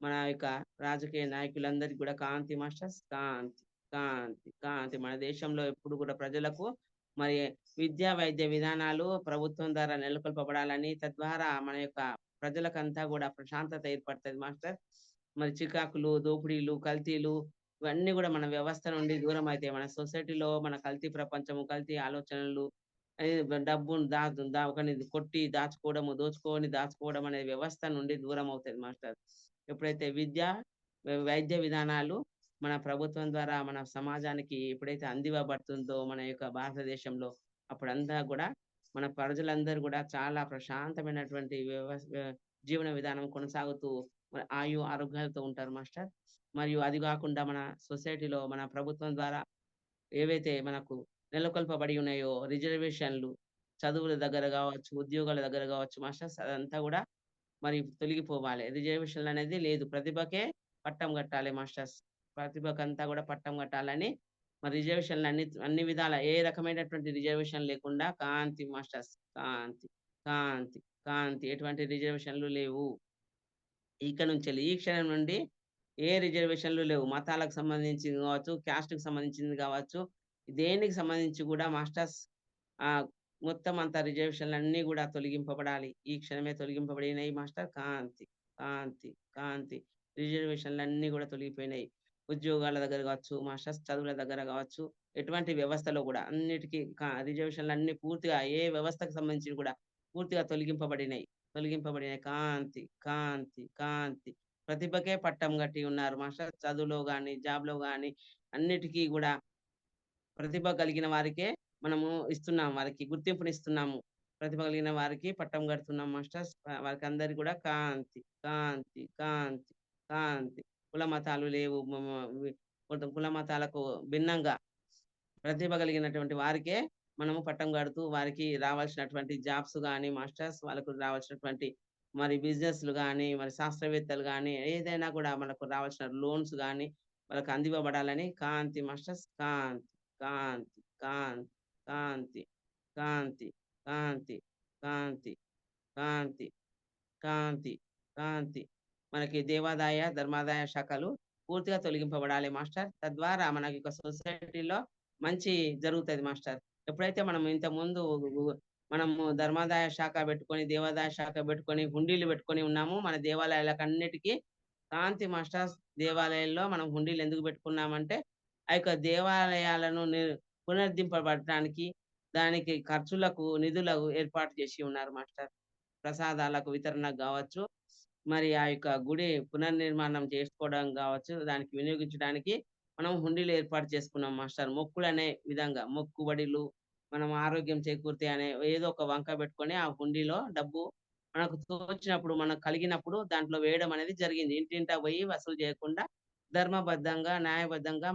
మన యొక్క రాజకీయ నాయకులందరికీ కూడా కాంతి మాస్టర్స్, కాంతి, కాంతి, కాంతి. మన దేశంలో ఎప్పుడు కూడా ప్రజలకు మరి విద్యా, వైద్య విధానాలు ప్రభుత్వం ద్వారా నెలకొల్పబడాలని, తద్వారా మన యొక్క ప్రజలకంతా కూడా ప్రశాంతత ఏర్పడతది మాస్టర్. మరి చికాకులు, దోపిడీలు, కల్తీలు ఇవన్నీ కూడా మన వ్యవస్థ నుండి దూరం అయితాయి. మన సొసైటీలో మన కల్తీ ప్రపంచము, కల్తీ ఆలోచనలు, డబ్బును ఒకరిని కొట్టి దాచుకోవడము, దాచుకోవడం అనే వ్యవస్థ నుండి దూరం అవుతది మాస్టర్. ఎప్పుడైతే వైద్య విధానాలు మన ప్రభుత్వం ద్వారా మన సమాజానికి ఎప్పుడైతే అందివ్వబడుతుందో మన యొక్క భారతదేశంలో, అప్పుడంతా కూడా మన ప్రజలందరూ కూడా చాలా ప్రశాంతమైనటువంటి జీవన విధానం కొనసాగుతూ మరి ఆరోగ్యాలతో ఉంటారు మాస్టర్. మరియు అది కాకుండా మన సొసైటీలో మన ప్రభుత్వం ద్వారా ఏవైతే మనకు నెలకొల్పబడి ఉన్నాయో రిజర్వేషన్‌లు, చదువుల దగ్గర గావచ్చు, ఉద్యోగాల దగ్గర గావచ్చు మాస్టర్స్ అదంతా గూడా మరి తొలగిపోవాలి. రిజర్వేషన్‌లనేది లేదు. ప్రతిభకే పట్టం గట్టాలి మాస్టర్స్. ప్రతిభకంతా గూడా పట్టం గట్టాలని మరి రిజర్వేషన్‌లన్ని అన్ని విధాల ఏ రకమైనటువంటి రిజర్వేషన్ లేకుండా కాంతి మాస్టర్స్. కాంతి, కాంతి, కాంతి. ఎటువంటి రిజర్వేషన్‌లు లేవు. ఇక నుంచెల్లి ఈ క్షణం నుండి ఏ రిజర్వేషన్‌లు లేవు. మతాలకు సంబంధించింది గావచ్చు, క్యాస్ట్‌కి సంబంధించింది గావచ్చు, దేనికి సంబంధించి గూడా మాస్టర్స్ ఆహ్, మొత్తం అంతా రిజర్వేషన్‌లన్నీ గూడా తొలగింపబడాలి. ఈ క్షణమే తొలగింపబడినయి మాస్టర్. కాంతి, కాంతి, కాంతి. రిజర్వేషన్‌లన్నీ గూడా తొలగిపోయినాయి. ఉద్యోగాల దగ్గర గావచ్చు, మాస్టర్స్ చదువుల దగ్గర గావచ్చు, ఎటువంటి వ్యవస్థలో గూడా అన్నిటికి రిజర్వేషన్‌లన్నీ పూర్తిగా ఏ వ్యవస్థకు సంబంధించినవి గూడా పూర్తిగా తొలగింపబడినయి. తొలగింపబడిన కాంతి, కాంతి, కాంతి. ప్రతిభకే పట్టం గట్టి ఉన్నారు మాస్టర్. చదువులో గాని, జాబ్‌లో గాని అన్నిటికి గూడా ప్రతిభ కలిగిన వారికే మనము ఇస్తున్నాం. వారికి గుర్తింపునిస్తున్నాము. ప్రతిభ కలిగిన వారికి పట్టం కడుతున్నాం మాస్టర్స్. వారికందరికి కూడా కాంతి, కాంతి, కాంతి, కాంతి. కుల మతాలు లేవు. మ మ వి కొంత కుల మతాలకు భిన్నంగా ప్రతిభ కలిగినటువంటి వారికే మనము పట్టం కడుతూ, వారికి రావాల్సినటువంటి జాబ్స్ గాని, మాస్టర్స్ వాళ్ళకు రావాల్సినటువంటి మరి బిజినెస్‌లు గాని, మరి శాస్త్రవేత్తలు గాని, ఏదైనా కూడా మనకు రావాల్సిన లోన్స్ గాని, వాళ్ళకి అందివ్వబడాలని కాంతి మాస్టర్స్. కాంతి, కాంతి, కాంతి, కాంతి, కాంతి, కాంతి, కాంతి, కాంతి, కాంతి, కాంతి. మనకి దేవాదాయ, ధర్మాదాయ శాఖలు పూర్తిగా తొలగింపబడాలి మాస్టర్. తద్వారా మనకి ఒక సొసైటీలో మంచి జరుగుతది మాస్టర్. ఎప్పుడైతే మనం ఇంతకుముందు మనము ధర్మాదాయ శాఖ పెట్టుకొని, దేవాదాయ శాఖ పెట్టుకొని, హుండీలు పెట్టుకొని ఉన్నాము. మన దేవాలయాలకన్నిటికి కాంతి మాస్టర్స్ దేవాలయాల్లో మనం హుండీలు ఎందుకు పెట్టుకున్నామంటే, ఆ యొక్క దేవాలయాలను పునరుద్ధరింపబడటానికి, దానికి ఖర్చులకు, నిధులకు ఏర్పాటు చేసి ఉన్నారు మాస్టర్. ప్రసాదాలకు వితరణకు గావచ్చు, మరి ఆ యొక్క గుడి పునర్నిర్మాణం చేసుకోవడం గావచ్చు, దానికి వినియోగించడానికి మనం హుండీలు ఏర్పాటు చేసుకున్నాం మాస్టర్. మొక్కులనే విధంగా మొక్కుబడులు, మనం ఆరోగ్యం చేకూరితే అనే ఏదో ఒక వంక పెట్టుకొని ఆ హుండీలో డబ్బు మనకు తోచినప్పుడు, మనకు కలిగినప్పుడు దాంట్లో వేయడం అనేది జరిగింది. ఇంటింటా పోయి వసూలు చేయకుండా ధర్మబద్ధంగా, న్యాయబద్ధంగా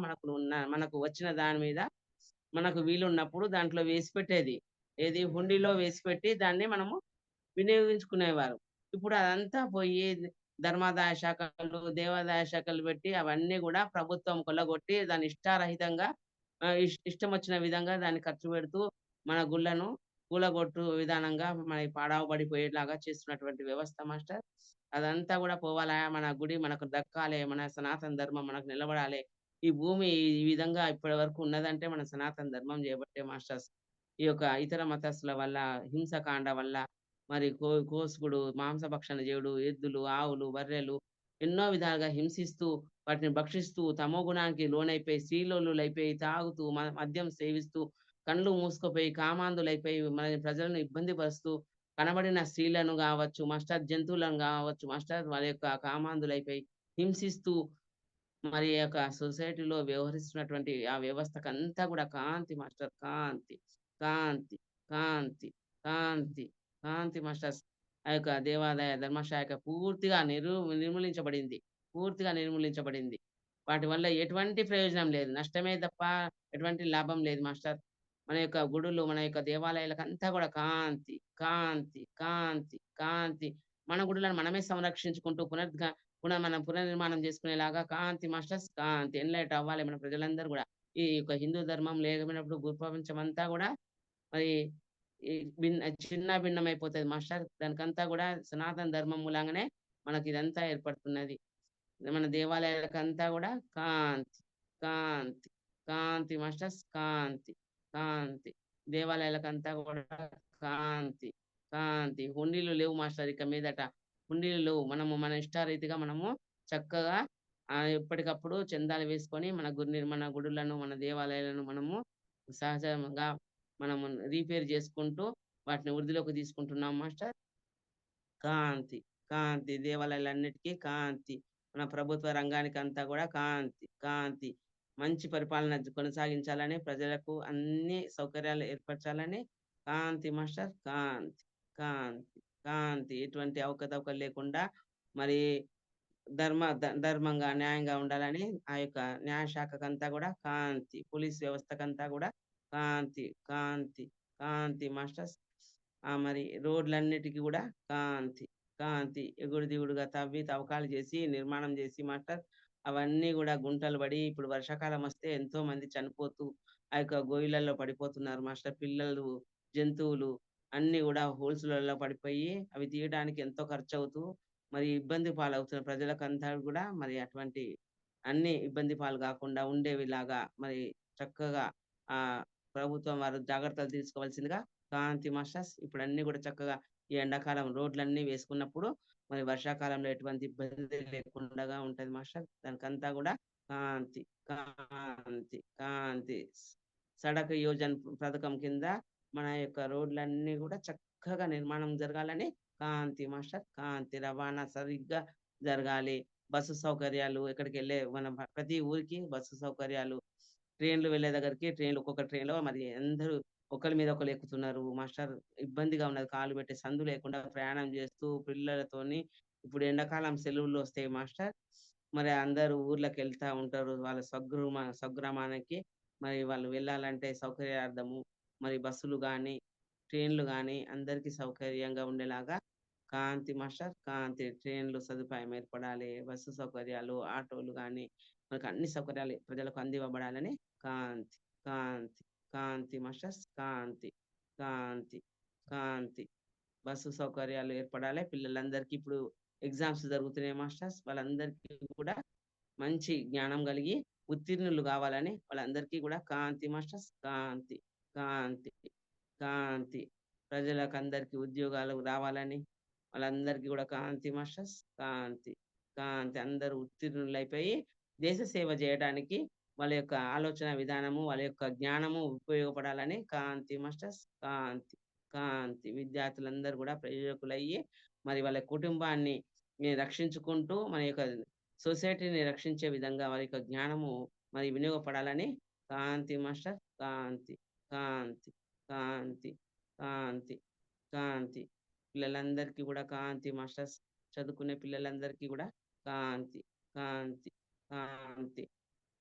మనకు వచ్చిన దాని మీద మనకు వీలున్నప్పుడు దాంట్లో వేసి పెట్టేది. ఏది హుండీలో వేసి పెట్టి దాన్ని మనము వినియోగించుకునేవారు. ఇప్పుడు అదంతా పోయి ధర్మాదాయ శాఖలు, దేవాదాయ శాఖలు పెట్టి అవన్నీ గూడా ప్రభుత్వం కొల్లగొట్టి దాన్ని ఇష్టారహితంగా ఇష్టమొచ్చిన విధంగా దాన్ని ఖర్చు పెడుతూ మన గుళ్ళను కూలగొట్టు విధానంగా మనయి పాడావు పడిపోయేలాగా చేస్తున్నటువంటి వ్యవస్థ మాస్టర్. అదంతా గూడా పోవాలా, మన గుడి మనకు దక్కాలే, మన సనాతన ధర్మం మనకు నిలబడాలే. ఈ భూమి ఈ విధంగా ఇప్పటి వరకు ఉన్నదంటే మన సనాతన ధర్మం చేయబట్టే మాస్టర్స్. ఈ యొక్క ఇతర మతస్థుల వల్ల, హింసకాండ వల్ల మరి కోసుకుడు, మాంసభక్షణ జేయుడు, ఎద్దులు, ఆవులు, బర్రెలు ఎన్నో విధాలుగా హింసిస్తూ, వాటిని భక్షిస్తూ, తమోగుణానికి లోనైపోయి, శ్రీలోలులైపోయి, తాగుతూ, మద్యం సేవిస్తూ, కళ్ళు మూసుకుపోయి కామాంధులైపోయి మన ప్రజలను ఇబ్బంది పరుస్తూ కనబడిన స్త్రీలను గావచ్చు, మాస్టర్ జంతువులను గావచ్చు, మాస్టర్ వాళ్ళ యొక్క కామాంధులైపోయి హింసిస్తూ మరి యొక్క సొసైటీలో వ్యవహరిస్తున్నటువంటి ఆ వ్యవస్థకంతా గూడా కాంతి మాస్టర్ కాంతి, కాంతి, కాంతి, కాంతి, కాంతి మాస్టర్స్. ఆ యొక్క దేవాదాయ ధర్మశాఖ పూర్తిగా నిర్మూలించబడింది. పూర్తిగా నిర్మూలించబడింది. వాటి వల్ల ఎటువంటి ప్రయోజనం లేదు. నష్టమే తప్ప ఎటువంటి లాభం లేదు మాస్టర్. మన యొక్క గుడులు, మన యొక్క దేవాలయాలకంతా గూడా కాంతి, కాంతి, కాంతి, కాంతి. మన గుడులను మనమే సంరక్షించుకుంటూ మనం పునర్నిర్మాణం చేసుకునేలాగా కాంతి మాస్టర్స్ కాంతి ఎన్‌లైట్ అవ్వాలి మన ప్రజలందరూ గూడా. ఈ యొక్క హిందూ ధర్మం లేకపోయినప్పుడు భూప్రపంచమంతా గూడా మరి ఈ చిన్నాభిన్నమైపోతది మాస్టర్. దానికంతా గూడా సనాతన ధర్మం మూలంగానే మనకిదంతా ఏర్పడుతున్నది. మన దేవాలయాలకంతా గూడా కాంతి, కాంతి, కాంతి మాస్టర్స్ కాంతి, కాంతి. దేవాలయాలకంతా గూడా కాంతి, కాంతి. హుండీలు లేవు మాస్టర్ ఇక మీదట. హుండీలు లేవు. మనము మన ఇష్టారీతిగా మనము చక్కగా ఎప్పటికప్పుడు చందాలు వేసుకొని మన గుడులను, మన దేవాలయాలను మనము సహజంగా మనము రిపేర్ చేసుకుంటూ వాటిని వృద్ధిలోకి తీసుకుంటున్నాం మాస్టర్. కాంతి, కాంతి దేవాలయాలన్నిటికీ కాంతి. మన ప్రభుత్వ రంగానికంతా గూడా కాంతి, కాంతి. మంచి పరిపాలన కొనసాగించాలని, ప్రజలకు అన్ని సౌకర్యాలు ఏర్పరచాలని కాంతి మాస్టర్ కాంతి, కాంతి, కాంతి. ఎటువంటి అవకతవకలు లేకుండా మరి ధర్మంగా, న్యాయంగా ఉండాలని ఆ యొక్క న్యాయ శాఖకంతా గూడా కాంతి. పోలీస్ వ్యవస్థకంతా గూడా కాంతి, కాంతి, కాంతి మాస్టర్స్. మరి రోడ్లన్నిటికి గూడా కాంతి, కాంతి. ఎగుడు దిగుడుగా తవ్వి తవ్వకాలు చేసి, నిర్మాణం చేసి మాస్టర్ అవన్నీ గూడా గుంటలు పడి ఇప్పుడు వర్షాకాలం వస్తే ఎంతో మంది చనిపోతూ ఆ యొక్క గొయ్యిలలో పడిపోతున్నారు మాస్టర్. పిల్లలు, జంతువులు అన్నీ గూడా హోల్స్‌లలో పడిపోయి అవి తీయడానికి ఎంతో ఖర్చవుతూ మరి ఇబ్బంది పాలవుతున్న ప్రజలకంతా గూడా మరి అటువంటి అన్ని ఇబ్బంది పాలు గాకుండా ఉండేవిలాగా మరి చక్కగా ప్రభుత్వం వారు జాగ్రత్తలు తీసుకోవాల్సిందిగా కాంతి మాస్టర్స్. ఇప్పుడన్నీ గూడా చక్కగా ఈ ఎండాకాలం రోడ్లన్నీ వేసుకున్నప్పుడు మరి వర్షాకాలంలో ఎటువంటి ఇబ్బంది లేకుండగా ఉంటది మాస్టర్. దానికంతా గూడా కాంతి, కాంతి, కాంతి. సడక్ యోజన పథకం కింద మన యొక్క రోడ్లన్నీ గూడా చక్కగా నిర్మాణం జరగాలని కాంతి మాస్టర్ కాంతి. రవాణా సరిగ్గా జరగాలి. బస్సు సౌకర్యాలు ఎక్కడికెళ్ళే ప్రతి ఊరికి బస్సు సౌకర్యాలు, ట్రైన్‌లు వెళ్ళే దగ్గరికి ఒక్కొక్క ట్రైన్‌లో మరి అందరూ ఒకళ్ళ మీద ఒకళ్ళు ఎక్కుతున్నారు మాస్టర్. ఇబ్బందిగా ఉన్నది. కాలు పెట్టే సందు లేకుండా ప్రయాణం చేస్తూ పిల్లలతోని ఇప్పుడు ఎండాకాలం సెలవులు వస్తాయి మాస్టర్. మరి అందరూ ఊర్లకెళ్తా ఉంటారు. వాళ్ళ స్వగ్రామానికి మరి వాళ్ళు వెళ్ళాలంటే సౌకర్యార్థము మరి బస్సులు గాని, ట్రైన్‌లు గాని అందరికీ సౌకర్యంగా ఉండేలాగా కాంతి మాస్టర్ కాంతి. ట్రైన్‌లు సదుపాయం ఏర్పడాలి. బస్సు సౌకర్యాలు, ఆటోలు గాని మనకు అన్ని సౌకర్యాలు ప్రజలకు అందివ్వబడాలని కాంతి, కాంతి, కాంతి మాస్టర్స్ కాంతి, కాంతి, కాంతి. బస్సు సౌకర్యాలు ఏర్పడాలి. పిల్లలందరికీ ఇప్పుడు ఎగ్జామ్స్ జరుగుతున్నాయి మాస్టర్స్. వాళ్ళందరికీ కూడా మంచి జ్ఞానం కలిగి ఉత్తీర్ణులు కావాలని వాళ్ళందరికీ కూడా కాంతి మాస్టర్స్ కాంతి, కాంతి, కాంతి. ప్రజలకందరికీ ఉద్యోగాలు రావాలని వాళ్ళందరికీ కూడా కాంతి మాస్టర్స్ కాంతి, కాంతి. అందరూ ఉత్తీర్ణులైపోయి దేశ సేవ చేయడానికి వాళ్ళ యొక్క ఆలోచన విధానము, వాళ్ళ యొక్క జ్ఞానము ఉపయోగపడాలని కాంతి మాస్టర్స్ కాంతి, కాంతి. విద్యార్థులందరూ కూడా ప్రయోజకులయ్యి మరి వాళ్ళ కుటుంబాన్ని రక్షించుకుంటూ మన యొక్క సొసైటీని రక్షించే విధంగా వారి యొక్క జ్ఞానము మరి వినియోగపడాలని కాంతి మాస్టర్ కాంతి, కాంతి, కాంతి, కాంతి, కాంతి. పిల్లలందరికీ కూడా కాంతి మాస్టర్స్. చదువుకునే పిల్లలందరికీ కూడా కాంతి, కాంతి, కాంతి,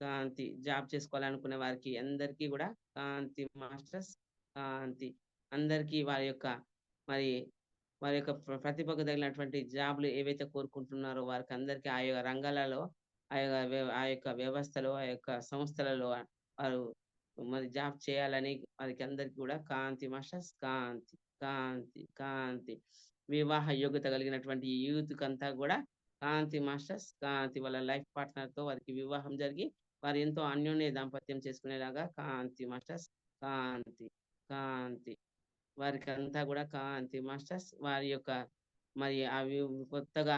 కాంతి. జాబ్ చేసుకోవాలనుకునే వారికి అందరికీ కూడా కాంతి మాస్టర్స్ కాంతి. అందరికీ మరి వారి యొక్క ప్రతిభకు తగినటువంటి జాబ్‌లు ఏవైతే కోరుకుంటున్నారో వారికందరికీ ఆ యొక్క రంగాలలో ఆ యొక్క వ్యవస్థలో, ఆ యొక్క సంస్థలలో వారు మరి జాబ్ చేయాలని వారికి అందరికి కూడా కాంతి మాస్టర్స్ కాంతి, కాంతి, కాంతి. వివాహ యోగ్యత కలిగినటువంటి యూత్‌కంతా కూడా కాంతి మాస్టర్స్ కాంతి. వాళ్ళ లైఫ్ పార్ట్నర్‌తో వారికి వివాహం జరిగి వారు ఎంతో అన్యోన్య దాంపత్యం చేసుకునేలాగా కాంతి మాస్టర్స్ కాంతి, కాంతి. వారికంతా కూడా కాంతి మాస్టర్స్. వారి యొక్క మరి అవి కొత్తగా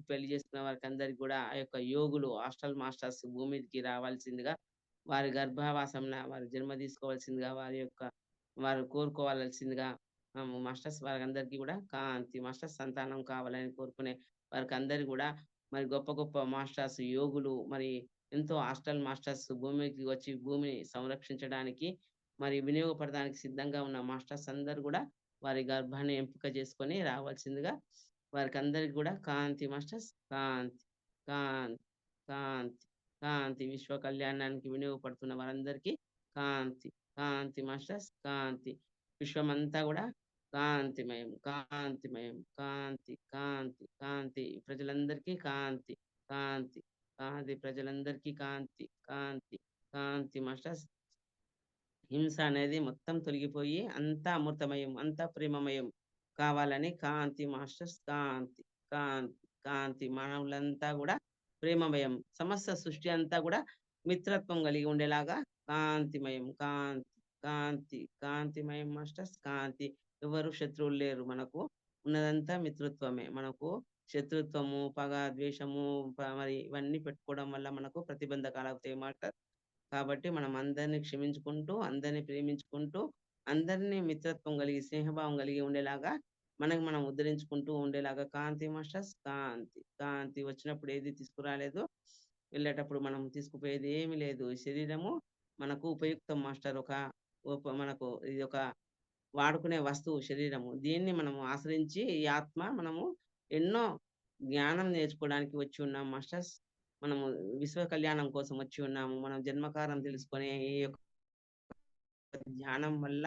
పెళ్లి చేసుకున్న వారికందరికి కూడా ఆ యొక్క యోగులు హాస్టల్ మాస్టర్స్ భూమి మీదకి రావాల్సిందిగా వారి గర్భవాసంన వారు జన్మ తీసుకోవాల్సిందిగా వారు కోరుకోవాల్సిందిగా మాస్టర్స్ వారందరికీ కూడా కాంతి మాస్టర్స్ సంతానం కావాలని కోరుకునే వారికందరికి కూడా మరి గొప్ప గొప్ప మాస్టర్స్, యోగులు మరి ఎంతో హాస్టల్ మాస్టర్స్ భూమికి వచ్చి భూమిని సంరక్షించడానికి మరి వినియోగపడడానికి సిద్ధంగా ఉన్న మాస్టర్స్ అందరూ కూడా వారి గర్భాన్ని ఎంపిక చేసుకొని రావాల్సిందిగా వారికందరికి కూడా కాంతి మాస్టర్స్ కాంతి, కాంతి, కాంతి, కాంతి విశ్వ కళ్యాణానికి వినియోగపడుతున్న వారందరికీ కాంతి, కాంతి మాస్టర్స్ కాంతి. విశ్వమంతా కూడా కాంతిమయం, కాంతిమయం, కాంతి, కాంతి, కాంతి ప్రజలందరికీ కాంతి, కాంతి, కాంతి ప్రజలందరికీ కాంతి, కాంతి, కాంతి మాస్టర్స్. హింస అనేది మొత్తం తొలగిపోయి అంతా అమృతమయం, అంతా ప్రేమమయం కావాలని కాంతి మాస్టర్స్ కాంతి, కాంతి, కాంతి మానవులంతా కూడా ప్రేమమయం, సమస్త సృష్టి అంతా కూడా మిత్రత్వం కలిగి ఉండేలాగా కాంతిమయం, కాంతి, కాంతి, కాంతిమయం మాస్టర్స్ కాంతి. ఎవరు శత్రువులు లేరు మనకు, ఉన్నదంతా మిత్రత్వమే. మనకు శత్రుత్వము, పగ, ద్వేషము మరి ఇవన్నీ పెట్టుకోవడం వల్ల మనకు ప్రతిబంధకాలు అవుతాయి మాస్టర్. కాబట్టి మనం అందరిని క్షమించుకుంటూ, అందరిని ప్రేమించుకుంటూ, అందరినీ మిత్రత్వం కలిగి, స్నేహభావం కలిగి ఉండేలాగా మనకు మనం ఉద్ధరించుకుంటూ ఉండేలాగా కాంతి మాస్టర్స్ కాంతి, కాంతి వచ్చినప్పుడు ఏది తీసుకురాలేదు, వెళ్ళేటప్పుడు మనం తీసుకుపోయేది ఏమీ లేదు. ఈ శరీరము మనకు ఉపయుక్తం మాస్టర్. మనకు ఇది ఒక వాడుకునే వస్తువు శరీరము. దీన్ని మనము ఆశ్రయించి ఈ ఆత్మ మనము ఎన్నో జ్ఞానం నేర్చుకోవడానికి వచ్చి ఉన్నాం మాస్టర్స్. మనము విశ్వ కళ్యాణం కోసం వచ్చి ఉన్నాము. మనం జన్మకారం తెలుసుకొని ఈ యొక్క ధ్యానం వల్ల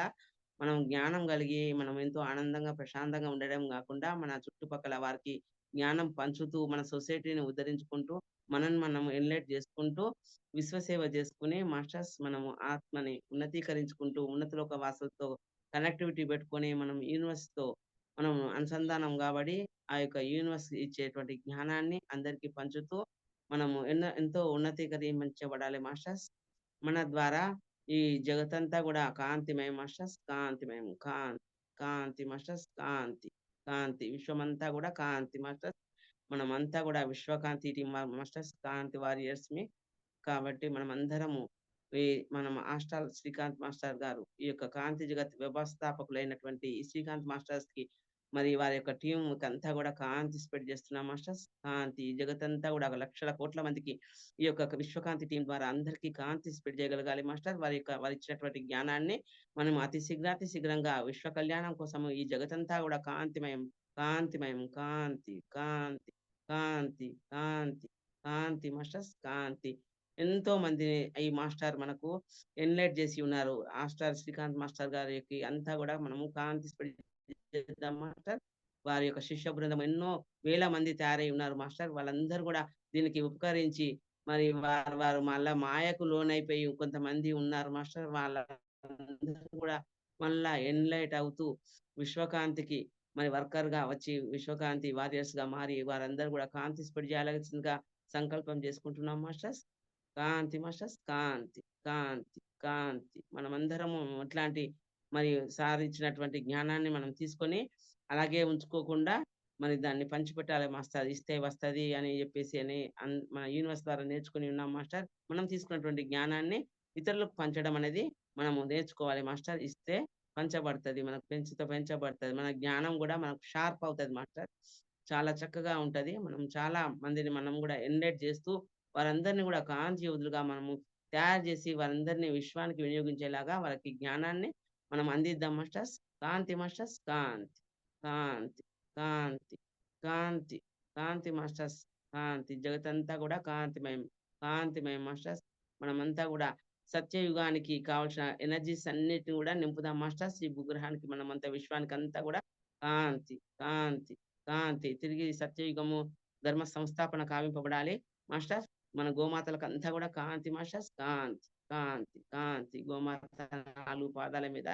మనం జ్ఞానం కలిగి మనం ఎంతో ఆనందంగా, ప్రశాంతంగా ఉండడం గాకుండా, మన చుట్టుపక్కల వారికి జ్ఞానం పంచుతూ, మన సొసైటీని ఉద్ధరించుకుంటూ, మనల్ని మనం ఎన్లైట్ చేసుకుంటూ, విశ్వసేవ చేసుకుని మాస్టర్స్ మనము ఆత్మని ఉన్నతీకరించుకుంటూ, ఉన్నత లోక వాసులతో కనెక్టివిటీ పెట్టుకొని, మనం యూనివర్స్‌తో మనం అనుసంధానం గాబడి, ఆ యొక్క యూనివర్స్ ఇచ్చేటువంటి జ్ఞానాన్ని అందరికీ పంచుతూ, మనము ఎంతో ఉన్నతీకరించబడాలి మాస్టర్స్. మన ద్వారా ఈ జగతంతా గూడా కాంతిమయం మాస్టర్స్. కాంతిమయం. కాంతి మాస్టర్స్. కాంతి. కాంతి. విశ్వమంతా గూడా కాంతి మాస్టర్స్. మనమంతా గూడా విశ్వకాంతి టీమ్ మాస్టర్స్. కాంతి వారియర్స్‌మి. కాబట్టి మనమందరము ఈ మనం ఆస్టాల్ శ్రీకాంత్ మాస్టర్ గారు ఈ యొక్క కాంతి జగత్ వ్యవస్థాపకులైనటువంటి ఈ శ్రీకాంత్ మాస్టర్స్‌కి మరి వారి యొక్క టీమ్‌కంతా గూడా కాంతి స్ప్రెడ్ చేస్తున్నాం మాస్టర్స్. కాంతి ఈ జగతంతా గూడా లక్షల కోట్ల మందికి ఈ యొక్క విశ్వకాంతి టీం ద్వారా అందరికీ కాంతి స్ప్రెడ్ చేయగలగాలి మాస్టర్. వారిచ్చినటువంటి జ్ఞానాన్ని మనం అతి శీఘ్రంగా విశ్వ కళ్యాణం కోసం ఈ జగతంతా గూడా కాంతిమయం, కాంతిమయం, కాంతి, కాంతి, కాంతి, కాంతి, కాంతి మాస్టర్స్ కాంతి. ఎంతో మంది ఈ మాస్టర్ మనకు ఎన్లైట్ చేసి ఉన్నారు. ఆస్టార్ శ్రీకాంత్ మాస్టర్ గారికి అంతా గూడా మనము కాంతి స్ప్రెడ్ చేద్దాం మాస్టర్. వారి యొక్క శిష్య బృందం ఎన్నో వేల మంది తయారై ఉన్నారు మాస్టర్. వాళ్ళందరూ గూడా దీనికి ఉపకరించి మరి వారు మళ్ళా మాయకు లోనైపోయి కొంతమంది ఉన్నారు మాస్టర్. వాళ్ళందరూ కూడా మళ్ళా ఎన్లైట్ అవుతూ విశ్వకాంతికి మరి వర్కర్‌గా వచ్చి విశ్వకాంతి వారియర్స్‌గా మారి వారందరూ కూడా కాంతి స్ప్రెడ్ చేయాల్సిందిగా సంకల్పం చేసుకుంటున్నాం మాస్టర్స్. కాంతి మాస్టర్స్ కాంతి, కాంతి, కాంతి. మనమందరము అట్లాంటి మరి సార్ ఇచ్చినటువంటి జ్ఞానాన్ని మనం తీసుకొని అలాగే ఉంచుకోకుండా మరి దాన్ని పంచిపెట్టాలి మాస్టర్. ఇస్తే వస్తది అని చెప్పేసి మన యూనివర్స్ ద్వారా నేర్చుకొని ఉన్నాం మాస్టర్. మనం తీసుకున్నటువంటి జ్ఞానాన్ని ఇతరులకు పంచడం అనేది మనము నేర్చుకోవాలి మాస్టర్. ఇస్తే పంచబడతది. మనకు పెంచబడతది. మన జ్ఞానం గూడా మనకు షార్ప్ అవుతది మాస్టర్. చాలా చక్కగా ఉంటది. మనం చాలా మందిని మనం గూడా ఎన్లైట్ చేస్తూ వారందరిని గూడా కాంతి యోధులుగా మనము తయారు చేసి వారందరిని విశ్వానికి వినియోగించేలాగా వాళ్ళకి జ్ఞానాన్ని మనం అందిద్దాం మాస్టర్స్. కాంతి మాస్టర్స్ కాంతి, కాంతి, కాంతి, కాంతి, కాంతి మాస్టర్స్ కాంతి. జగతంతా గూడా కాంతిమయం, కాంతిమయం మాస్టర్స్. మనమంతా గూడా సత్యయుగానికి కావాల్సిన ఎనర్జీస్ అన్నిటిని గూడా నింపుదాం మాస్టర్స్. ఈ భూగ్రహానికి మనమంతా విశ్వానికంతా గూడా కాంతి, కాంతి, కాంతి. తిరిగి సత్యయుగము ధర్మ సంస్థాపన కావింపబడాలి మాస్టర్స్. మన గోమాతలకంతా గూడా కాంతి మాస్టర్స్. కాంతి, కాంతి, కాంతి. గోమాత 4 పాదాల మీద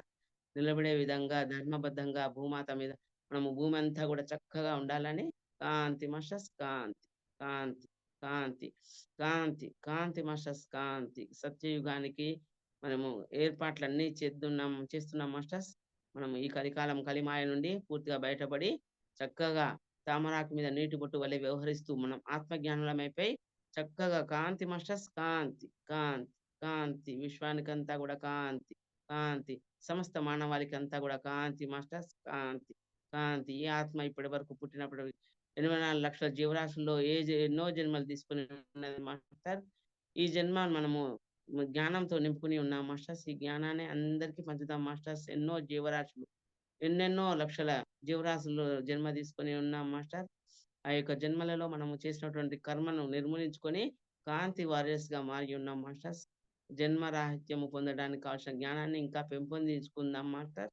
నిలబడే విధంగా ధర్మబద్ధంగా భూమాత మీద మనము భూమి అంతా గూడా చక్కగా ఉండాలని కాంతి మాస్టర్స్. కాంతి, కాంతి, కాంతి, కాంతి, కాంతి మాస్టర్స్. కాంతి. సత్యయుగానికి మనము ఏర్పాట్లన్నీ చేస్తున్నాం మాస్టర్స్. మనం ఈ కలికాలం కలిమాయ నుండి పూర్తిగా బయటపడి చక్కగా తామరాకు మీద నీటి బొట్టు వలె వ్యవహరిస్తూ మనం ఆత్మజ్ఞానులమైపోయి చక్కగా కాంతి మాస్టర్స్. కాంతి, కాంతి, కాంతి. కాంతి. విశ్వానికంతా గూడా కాంతి. కాంతి. సమస్త మానవాళికంతా గూడా కాంతి మాస్టర్స్ కాంతి. కాంతి. ఈ ఆత్మ ఇప్పటి వరకు పుట్టినప్పుడు 84,00,000 జీవరాశుల్లో ఎన్నో జన్మలు తీసుకొని ఉన్నది మాస్టర్. ఈ జన్మ మనము జ్ఞానంతో నింపుకొని ఉన్నాం మాస్టర్స్. ఈ జ్ఞానాన్ని అందరికీ పంచుదాం మాస్టర్స్. ఎన్నో జీవరాశులు, ఎన్నెన్నో లక్షల జీవరాశుల్లో జన్మ తీసుకొని ఉన్నాం మాస్టర్. ఆ యొక్క జన్మలలో మనము చేసినటువంటి కర్మను నిర్మూలించుకొని కాంతి వారియర్స్‌గా మారి ఉన్నాం మాస్టర్స్. జన్మరాహిత్యము పొందడానికి కావాల్సిన జ్ఞానాన్ని ఇంకా పెంపొందించుకుందాం మాస్టర్.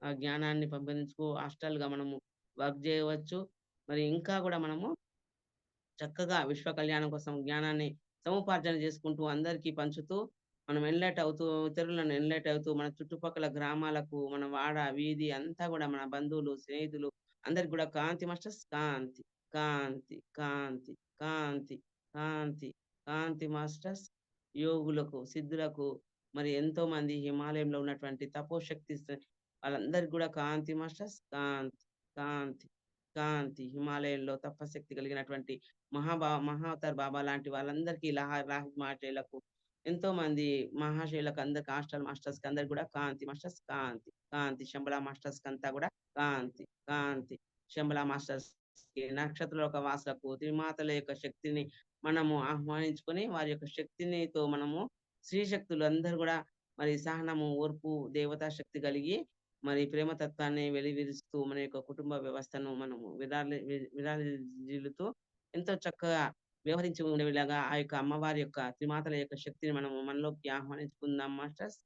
ఆ జ్ఞానాన్ని పెంపొందించుకో హాస్టల్‌గా మనము వర్క్ జేయవచ్చు. మరి ఇంకా గూడా మనము చక్కగా విశ్వ కళ్యాణం కోసం జ్ఞానాన్ని సముపార్జన చేసుకుంటూ అందరికీ పంచుతూ మనం ఎన్‌లైట్ అవుతూ ఇతరులను ఎన్‌లైట్ అవుతూ మన చుట్టుపక్కల గ్రామాలకు, మన వాడ, వీధి అంతా గూడా మన బంధువులు, స్నేహితులు అందరికి గూడా కాంతి మాస్టర్స్ కాంతి. కాంతి. కాంతి. కాంతి. కాంతి. కాంతి మాస్టర్స్. యోగులకు, సిద్ధులకు మరి ఎంతోమంది హిమాలయంలో ఉన్నటువంటి తపోశక్తి వాళ్ళందరికి గూడా కాంతి మాస్టర్స్ కాంతి. కాంతి. కాంతి. హిమాలయంలో తపశక్తి కలిగినటువంటి మహావతార్ బాబా లాంటి వాళ్ళందరికీ రాహి మహర్షులకు ఎంతోమంది మహాశయులకు అందరికి హాస్టల్ మాస్టర్స్‌కి అందరికి గూడా కాంతి మాస్టర్స్ కాంతి. కాంతి. శంబళ మాస్టర్స్‌కంతా గూడా కాంతి. కాంతి. శంబళ మాస్టర్స్‌కి నక్షత్రలోక వాసులకు త్రిమాతల యొక్క శక్తిని మనము ఆహ్వానించుకొని వారి యొక్క శక్తినితో మనము స్త్రీ శక్తులు అందరూ గూడా మరి సహనము, ఓర్పు, దేవతా శక్తి కలిగి మరి ప్రేమతత్వాన్ని వెలివిరుస్తూ మన యొక్క కుటుంబ వ్యవస్థను మనము విరాజిల్లుతూ ఎంతో చక్కగా వ్యవహరించి ఉండేలాగా ఆ యొక్క అమ్మవారి యొక్క త్రిమాతల యొక్క శక్తిని మనము మనలోకి ఆహ్వానించుకుందాం మాస్టర్స్.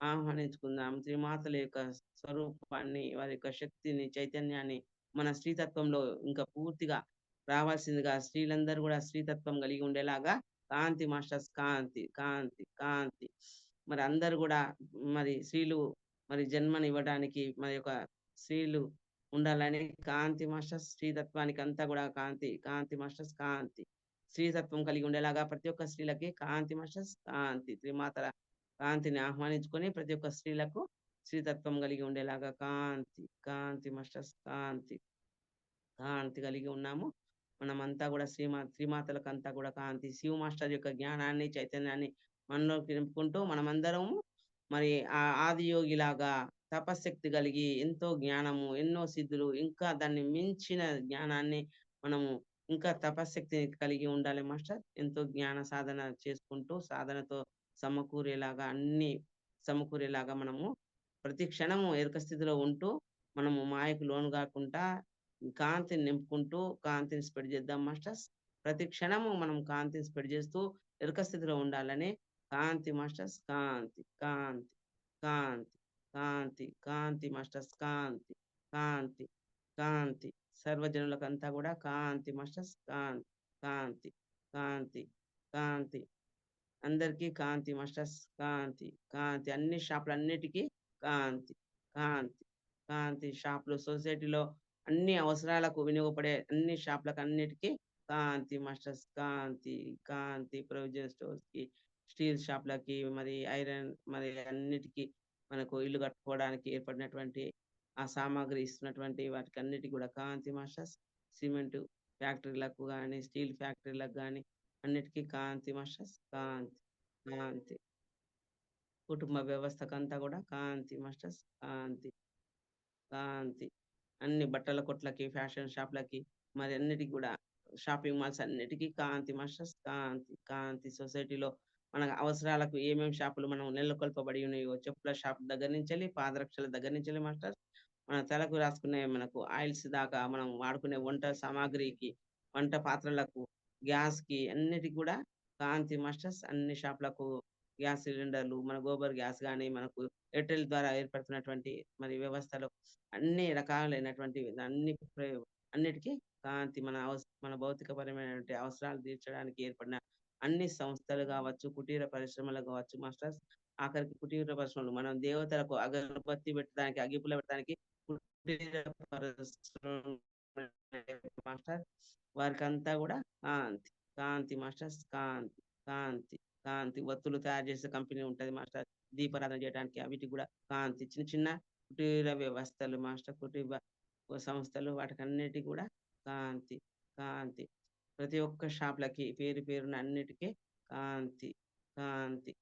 ఆహ్వానించుకుందాం. త్రిమాతల యొక్క స్వరూపాన్ని, వారి యొక్క శక్తిని, చైతన్యాన్ని మన స్త్రీతత్వంలో ఇంకా పూర్తిగా రావాల్సిందిగా స్త్రీలందరూ గూడా స్త్రీతత్వం కలిగి ఉండేలాగా కాంతి మాస్టర్స్ కాంతి. కాంతి. కాంతి. మరి అందరూ గూడా మరి స్త్రీలు మరి జన్మనివ్వడానికి మరి యొక్క స్త్రీలు ఉండాలని కాంతి మాస్టర్స్ స్త్రీతత్వానికి అంతా గూడా కాంతి. కాంతి మాస్టర్స్ కాంతి. స్త్రీతత్వం కలిగి ఉండేలాగా ప్రతి ఒక్క స్త్రీలకి కాంతి మాస్టర్స్ కాంతి. త్రిమాతల కాంతిని ఆహ్వానించుకొని ప్రతి ఒక్క స్త్రీలకు స్త్రీతత్వం కలిగి ఉండేలాగా కాంతి. కాంతి మాస్టర్స్ కాంతి. కాంతి కలిగి ఉన్నాము. మనమంతా గూడా శ్రీమాతలకంతా గూడా కాంతి. శివ మాస్టర్ యొక్క జ్ఞానాన్ని, చైతన్యాన్ని మనలోకి నింపుకుంటూ మనమందరము మరి ఆదియోగిలాగా తపశ్శక్తి కలిగి ఎంతో జ్ఞానము, ఎన్నో సిద్ధులు ఇంకా దాన్ని మించిన జ్ఞానాన్ని మనము ఇంకా తపశ్శక్తిని కలిగి ఉండాలి మాస్టర్. ఎంతో జ్ఞాన సాధన చేసుకుంటూ సాధనతో సమకూరేలాగా అన్నీ సమకూరేలాగా మనము ప్రతి క్షణము ఎరుక స్థితిలో ఉంటూ మనము మాయకు లోను గాకుండా కాంతిని నింపుకుంటూ కాంతిని స్ప్రెడ్ చేద్దాం మాస్టర్స్. ప్రతి క్షణము మనం కాంతిని స్ప్రెడ్ చేస్తూ ఎరుక స్థితిలో ఉండాలని కాంతి మాస్టర్స్ కాంతి. కాంతి. కాంతి. కాంతి. కాంతి మాస్టర్స్ కాంతి. కాంతి. కాంతి. సర్వజనులకంతా గూడా కాంతి మాస్టర్స్ కాంతి. కాంతి. కాంతి. కాంతి. అందరికీ కాంతి మాస్టర్స్ కాంతి. కాంతి. అన్ని షాపులన్నిటికీ కాంతి. కాంతి. కాంతి. షాపులు సొసైటీలో అన్ని అవసరాలకు వినియోగపడే అన్ని షాపులకన్నిటికీ కాంతి మాస్టర్స్ కాంతి. కాంతి. ప్రొవిజన్ స్టోర్స్‌కి, స్టీల్ షాపులకి, మరి ఐరన్ మరి అన్నిటికి మనకు ఇల్లు కట్టుకోవడానికి ఏర్పడినటువంటి ఆ సామాగ్రి ఇస్తున్నటువంటి వాటికన్నిటికి గూడా కాంతి మాస్టర్స్. సిమెంటు ఫ్యాక్టరీలకు గాని, స్టీల్ ఫ్యాక్టరీలకు గాని అన్నిటికీ కాంతి మాస్టర్స్ కాంతి. కాంతి. కుటుంబ వ్యవస్థకంతా గూడా కాంతి మాస్టర్స్ కాంతి. కాంతి. అన్ని బట్టల కొట్లకి, ఫ్యాషన్ షాపులకి మరి అన్నిటికి గూడా షాపింగ్ మాల్స్ అన్నిటికీ కాంతి మాస్టర్స్ కాంతి. కాంతి. సొసైటీలో మన అవసరాలకు ఏమేం షాపులు మనం నెలకొల్పబడి ఉన్నాయో చెప్పుల షాప్ దగ్గర నుంచెల్లి, పాదరక్షల దగ్గర నుంచెల్లి మాస్టర్స్ మన తలకు రాసుకునే మనకు ఆయిల్స్ దాకా మనం వాడుకునే వంట సామాగ్రికి, వంట పాత్రలకు, గ్యాస్‌కి అన్నిటికి గూడా కాంతి మాస్టర్స్ అన్ని షాపులకు గ్యాస్ సిలిండర్లు, మన గోబర్ గ్యాస్ గాని, మనకు ఎయిర్‌టెల్ ద్వారా ఏర్పడుతున్నటువంటి మరి వ్యవస్థలో అన్ని రకాలైనటువంటి అన్నిటికి కాంతి మన భౌతికపరమైనటువంటి అవసరాలు తీర్చడానికి ఏర్పడిన అన్ని సంస్థలు గావచ్చు, కుటీర పరిశ్రమలు గావచ్చు మాస్టర్స్. ఆఖరికి కుటీర పరిశ్రమలు మనం దేవతలకు అగరబత్తి పెట్టడానికి, అగ్గిపుల్ల పెట్టడానికి కుటీర పరిశ్రమలు మాస్టర్. వారికంతా గూడా కాంతి. కాంతి మాస్టర్స్ కాంతి. కాంతి. కాంతి. ఒత్తులు తయారు చేసే కంపెనీ ఉంటది మాస్టర్. దీపారాధన చేయడానికి అవిటికి గూడా కాంతి. చిన్న చిన్న కుటీర వ్యవస్థలు మాస్టర్. సంస్థలు వాటికన్నిటికి గూడా కాంతి. కాంతి. ప్రతి ఒక్క షాపులకి పేరు పేరున అన్నిటికి కాంతి. కాంతి.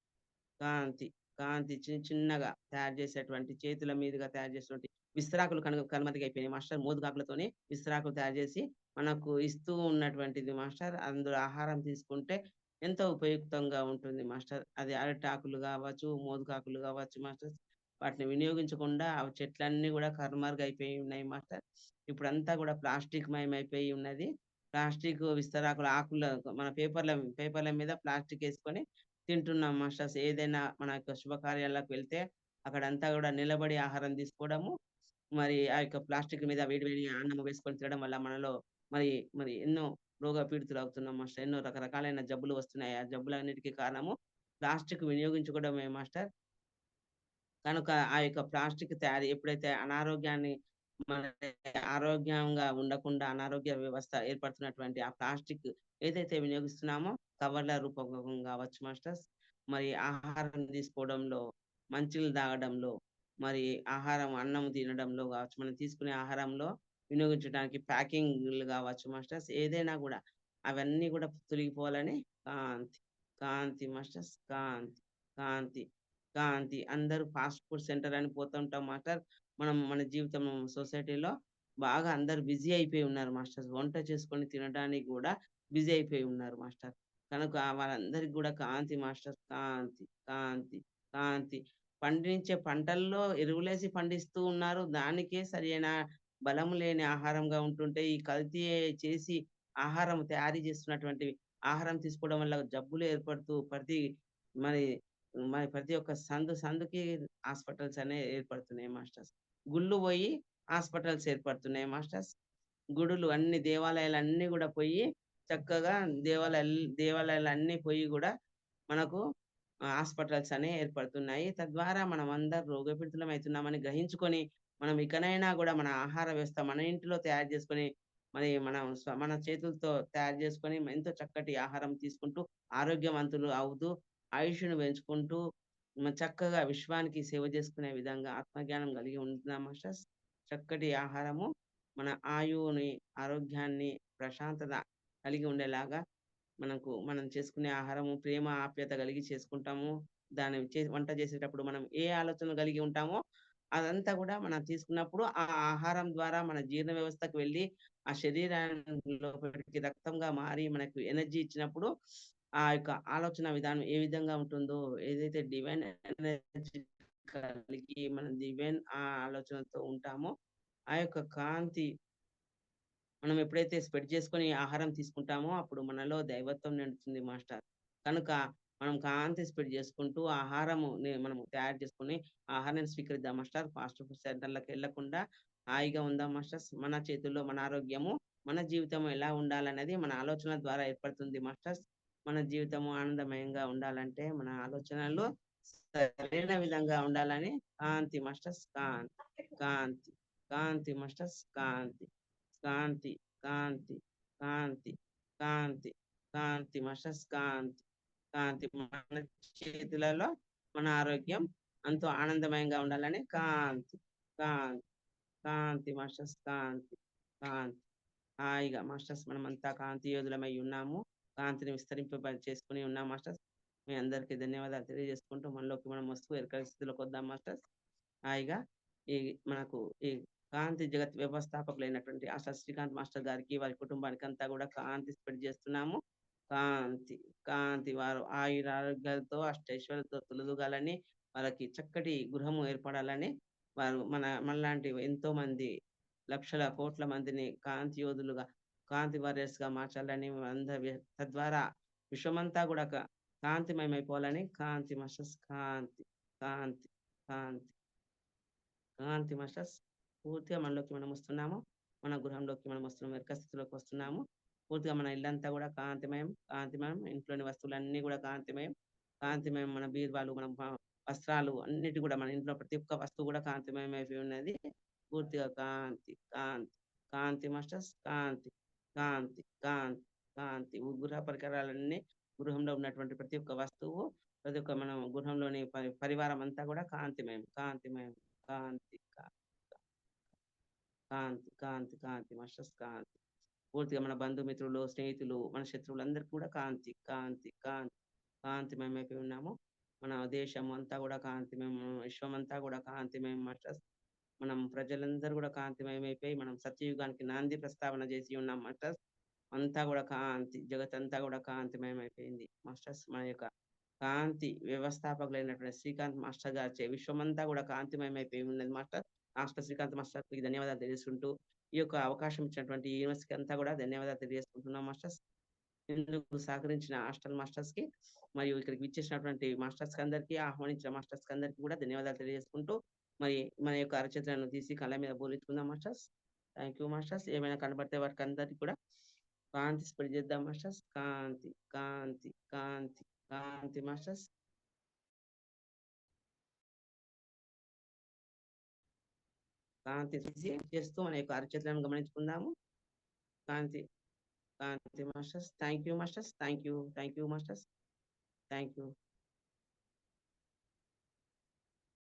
కాంతి, కాంతి చిన్నగా తయారు చేసేటువంటి చేతుల మీదుగా తయారు చేసినటువంటి విస్తరాకులు కనుమరుగైపోయినాయి మాస్టర్. మోదుగాకులతోని విస్తరాకులు తయారు చేసి మనకు ఇస్తూ ఉన్నటువంటిది మాస్టర్. అందులో ఆహారం తీసుకుంటే ఎంతో ఉపయుక్తంగా ఉంటుంది మాస్టర్. అది అరటాకులు గావచ్చు, మోదుగాకులు గావచ్చు మాస్టర్. వాటిని వినియోగించకుండా ఆ చెట్లన్నీ గూడా కనుమరుగైపోయి ఉన్నాయి మాస్టర్. ఇప్పుడంతా గూడా ప్లాస్టిక్ మయమైపోయి ఉన్నది. ప్లాస్టిక్ విస్తరాకుల ఆకుల మన పేపర్ల మీద ప్లాస్టిక్ ఏసుకొని తింటున్నాం మాస్టర్స్. ఏదైనా మన యొక్క శుభకార్యాలకు వెళ్తే అక్కడంతా గూడా నిలబడి ఆహారం తీసుకోవడము, మరి ఆ యొక్క ప్లాస్టిక్ మీద వేడి వేడి అన్నం వేసుకొని తినడం వల్ల మనలో మరి మరి ఎన్నో రోగ పీడితులవుతున్నాం మాస్టర్. ఎన్నో రకరకాలైన జబ్బులు వస్తున్నాయి. ఆ జబ్బులన్నిటికి కారణము ప్లాస్టిక్ వినియోగించుకోవడమే మాస్టర్. కనుక ఆ యొక్క ప్లాస్టిక్ తయారీ ఎప్పుడైతే అనారోగ్యాన్ని మన ఆరోగ్యంగా ఉండకుండా అనారోగ్య వ్యవస్థ ఏర్పడుతున్నటువంటి ఆ ప్లాస్టిక్ ఏదైతే వినియోగిస్తున్నామో కవర్ల రూపంలో కావచ్చు మాస్టర్స్, మరి ఆహారం తీసుకోవడంలో, మంచినీళ్ళు తాగడంలో, మరి ఆహారం అన్నం తినడంలో కావచ్చు, మనం తీసుకునే ఆహారంలో వినియోగించడానికి ప్యాకింగ్లు కావచ్చు మాస్టర్స్, ఏదైనా కూడా అవన్నీ కూడా తొలగిపోవాలని కాంతి, కాంతి మాస్టర్స్, కాంతి, కాంతి, కాంతి. అందరూ ఫాస్ట్ ఫుడ్ సెంటర్ అని పోతుంటాం మాస్టర్. మనం మన జీవితం సొసైటీలో బాగా అందరూ బిజీ అయిపోయి ఉన్నారు మాస్టర్స్. వంట చేసుకొని తినడానికి గూడా బిజీ అయిపోయి ఉన్నారు మాస్టర్. కనుక వాళ్ళందరికి గూడా కాంతి మాస్టర్. కాంతి, కాంతి, కాంతి. పండించే పంటల్లో ఎరువులేసి పండిస్తూ ఉన్నారు. దానికే సరియైన బలం లేని ఆహారంగా ఉంటుంటే, ఈ కల్తీ చేసి ఆహారం తయారీ చేస్తున్నటువంటి ఆహారం తీసుకోవడం వల్ల జబ్బులు ఏర్పడుతూ మరి మరి ప్రతి ఒక్క సందుకి హాస్పిటల్స్ అనేవి ఏర్పడుతున్నాయి మాస్టర్స్. గుళ్ళు పోయి హాస్పిటల్స్ ఏర్పడుతున్నాయి మాస్టర్స్. గుడులు అన్ని దేవాలయాలన్నీ గూడా పోయి చక్కగా దేవాలయాలన్నీ పోయి గూడా మనకు హాస్పిటల్స్ అనేవి ఏర్పడుతున్నాయి. తద్వారా మనమందరం రోగపీడితులమైతున్నామని గ్రహించుకొని, మనం ఇకనైనా గూడా మన ఆహార వ్యవస్థ మన ఇంటిలో తయారు చేసుకొని, మరి మనం మన చేతులతో తయారు చేసుకొని ఎంతో చక్కటి ఆహారం తీసుకుంటూ ఆరోగ్యవంతులు అవుతూ, ఆయుష్‌ను పెంచుకుంటూ చక్కగా విశ్వానికి సేవ చేసుకునే విధంగా ఆత్మజ్ఞానం కలిగి ఉంటున్నాం మాస్టర్స్. చక్కటి ఆహారము మన ఆయువుని, ఆరోగ్యాన్ని, ప్రశాంతత కలిగి ఉండేలాగా మనం చేసుకునే ఆహారము ప్రేమ, ఆప్యాయత కలిగి చేసుకుంటాము. దాన్ని వంట చేసేటప్పుడు మనం ఏ ఆలోచనలు కలిగి ఉంటామో, అదంతా గూడా మనం తీసుకున్నప్పుడు ఆ ఆహారం ద్వారా మన జీర్ణ వ్యవస్థకు వెళ్ళి, ఆ శరీరాన్ని లోపలికి రక్తంగా మారి మనకు ఎనర్జీ ఇచ్చినప్పుడు, ఆ యొక్క ఆలోచన విధానం ఏ విధంగా ఉంటుందో, ఏదైతే డివైన్ ఎనర్జీ కలిగి మనం డివైన్ ఆలోచనతో ఉంటామో, ఆ యొక్క కాంతి మనం ఎప్పుడైతే స్ప్రెడ్ చేసుకొని ఆహారం తీసుకుంటామో, అప్పుడు మనలో దైవత్వం నిండుతుంది మాస్టర్. కనుక మనం కాంతి స్ప్రెడ్ చేసుకుంటూ ఆహారము మనము తయారు చేసుకొని ఆహారాన్ని స్వీకరిద్దాం మాస్టర్. ఫాస్ట్ ఫుడ్ సెంటర్‌లకెళ్ళకుండా హాయిగా ఉందాం మాస్టర్స్. మన చేతుల్లో మన ఆరోగ్యము, మన జీవితం ఎలా ఉండాలనేది మన ఆలోచన ద్వారా ఏర్పడుతుంది మాస్టర్స్. మన జీవితము ఆనందమయంగా ఉండాలంటే మన ఆలోచనలు సరైన విధంగా ఉండాలని కాంతి మాస్టర్స్. కాంతి, కాంతి, కాంతి మాస్టర్స్. కాంతి, కాంతి, కాంతి, కాంతి, కాంతి, కాంతి మాస్టర్స్. కాంతి, కాంతి. మన చేతులలో మన ఆరోగ్యం ఎంతో ఆనందమయంగా ఉండాలని కాంతి, కాంతి, కాంతి మాస్టర్స్. కాంతి, కాంతి. హాయిగా మాస్టర్స్ మనమంతా కాంతి యోధులమై ఉన్నాము. కాంతిని చేసుకొని ఉన్నాం మాస్టర్స్. మీ అందరికీ ధన్యవాదాలు తెలియజేసుకుంటూ మనలోకి మనం వస్తూ ఎరకల స్థితిలోకి వద్దాం మాస్టర్స్. హాయిగా ఈ మనకు ఈ కాంతి జగత్ వ్యవస్థాపకులైనటువంటి ఆశా శ్రీకాంత్ మాస్టర్ గారికి, వారి కుటుంబానికి అంతా కూడా కాంతి స్ప్రెడ్ చేస్తున్నాము. కాంతి, కాంతి. వారు ఆయురారోగ్యాలతో అష్టైశ్వర్యాలతో తులతూగాలని, వాళ్ళకి చక్కటి గృహము ఏర్పడాలని, వారు మనలాంటి ఎంతో మంది లక్షల కోట్ల మందిని కాంతి యోధులుగా, కాంతి వారియర్స్‌గా మార్చాలని తద్వారా విశ్వమంతా గూడా కాంతిమయమైపోవాలని కాంతి మాస్టర్స్. కాంతి, కాంతి, కాంతి, కాంతి మాస్టర్స్. పూర్తిగా మనలోకి మనం వస్తున్నాము. మన గృహంలోకి మనం వస్తున్నాము. ఎరుక స్థితిలోకి వస్తున్నాము. పూర్తిగా మన ఇల్లంతా గూడా కాంతిమయం, కాంతిమయం. ఇంట్లోని వస్తువులన్నీ గూడా కాంతిమయం, కాంతిమయం. మన బీరువాలు, మన వస్త్రాలు అన్నిటి గూడా మన ఇంట్లో ప్రతి ఒక్క వస్తువు గూడా కాంతిమయమైపోయి ఉన్నది. పూర్తిగా కాంతి, కాంతి, కాంతి మాస్టర్స్. కాంతి, కాంతి, కాంతి, కాంతి. గృహ పరికరాలన్నీ, గృహంలో ఉన్నటువంటి ప్రతి ఒక్క వస్తువు, ప్రతి ఒక్క మనం గృహంలోని పరివారం అంతా గూడా కాంతిమయం, కాంతిమయం. కాంతి, కాంతి, కాంతి, కాంతి మాస్టర్స్. కాంతి. పూర్తిగా మన బంధుమిత్రులు, స్నేహితులు, మన శత్రువులందరికీ కూడా కాంతి, కాంతి, కాంతి, కాంతిమయమైపోయి ఉన్నాము. మన దేశం అంతా కూడా కాంతిమయం, విశ్వమంతా కూడా కాంతిమయం మాస్టర్స్. మనం ప్రజలందరూ కూడా కాంతిమయమైపోయి మనం సత్యయుగానికి నాంది ప్రస్తావన చేసి ఉన్నాం మాస్టర్స్. అంతా కూడా కాంతి, జగతంతా కూడా కాంతిమయమైపోయింది మాస్టర్స్. మన యొక్క కాంతి వ్యవస్థాపకులైనటువంటి శ్రీకాంత్ మాస్టర్ గారిచే విశ్వమంతా కూడా కాంతిమయమైపోయి ఉన్నది మాస్టర్. మాస్టర్ శ్రీకాంత్ మాస్టర్కి ధన్యవాదాలు తెలియజేసుకుంటూ ఈ యొక్క అవకాశం ఇచ్చినటువంటి యూనివర్సిటీకి అంతా కూడా ధన్యవాదాలు తెలియజేసుకుంటున్నాం మాస్టర్స్. ఇందుకు సహకరించిన హాస్టల్ మాస్టర్స్ కి మరియు ఇక్కడికి విచ్చేసినటువంటి మాస్టర్స్ కి అందరికీ, ఆహ్వానించిన మాస్టర్స్ కి అందరికీ కూడా ధన్యవాదాలు తెలియజేసుకుంటూ మరి మన యొక్క అరచేతులను తీసి కళ్ళ మీద బోలించుకుందాం మాస్టర్స్. Thank you masters. ఏమైనా కనబడితే వాటికి అందరికి కూడా కాంతి స్ప్రెడ్ చేద్దాం మాస్టర్స్. కాంతి కాంతి కాంతి కాంతి మాస్టర్స్. కాంతి తీసి చేస్తూ మన యొక్క అరచేతులను గమనించుకుందాము. కాంతి కాంతి masters. Thank you masters. Thank you masters. Thank you.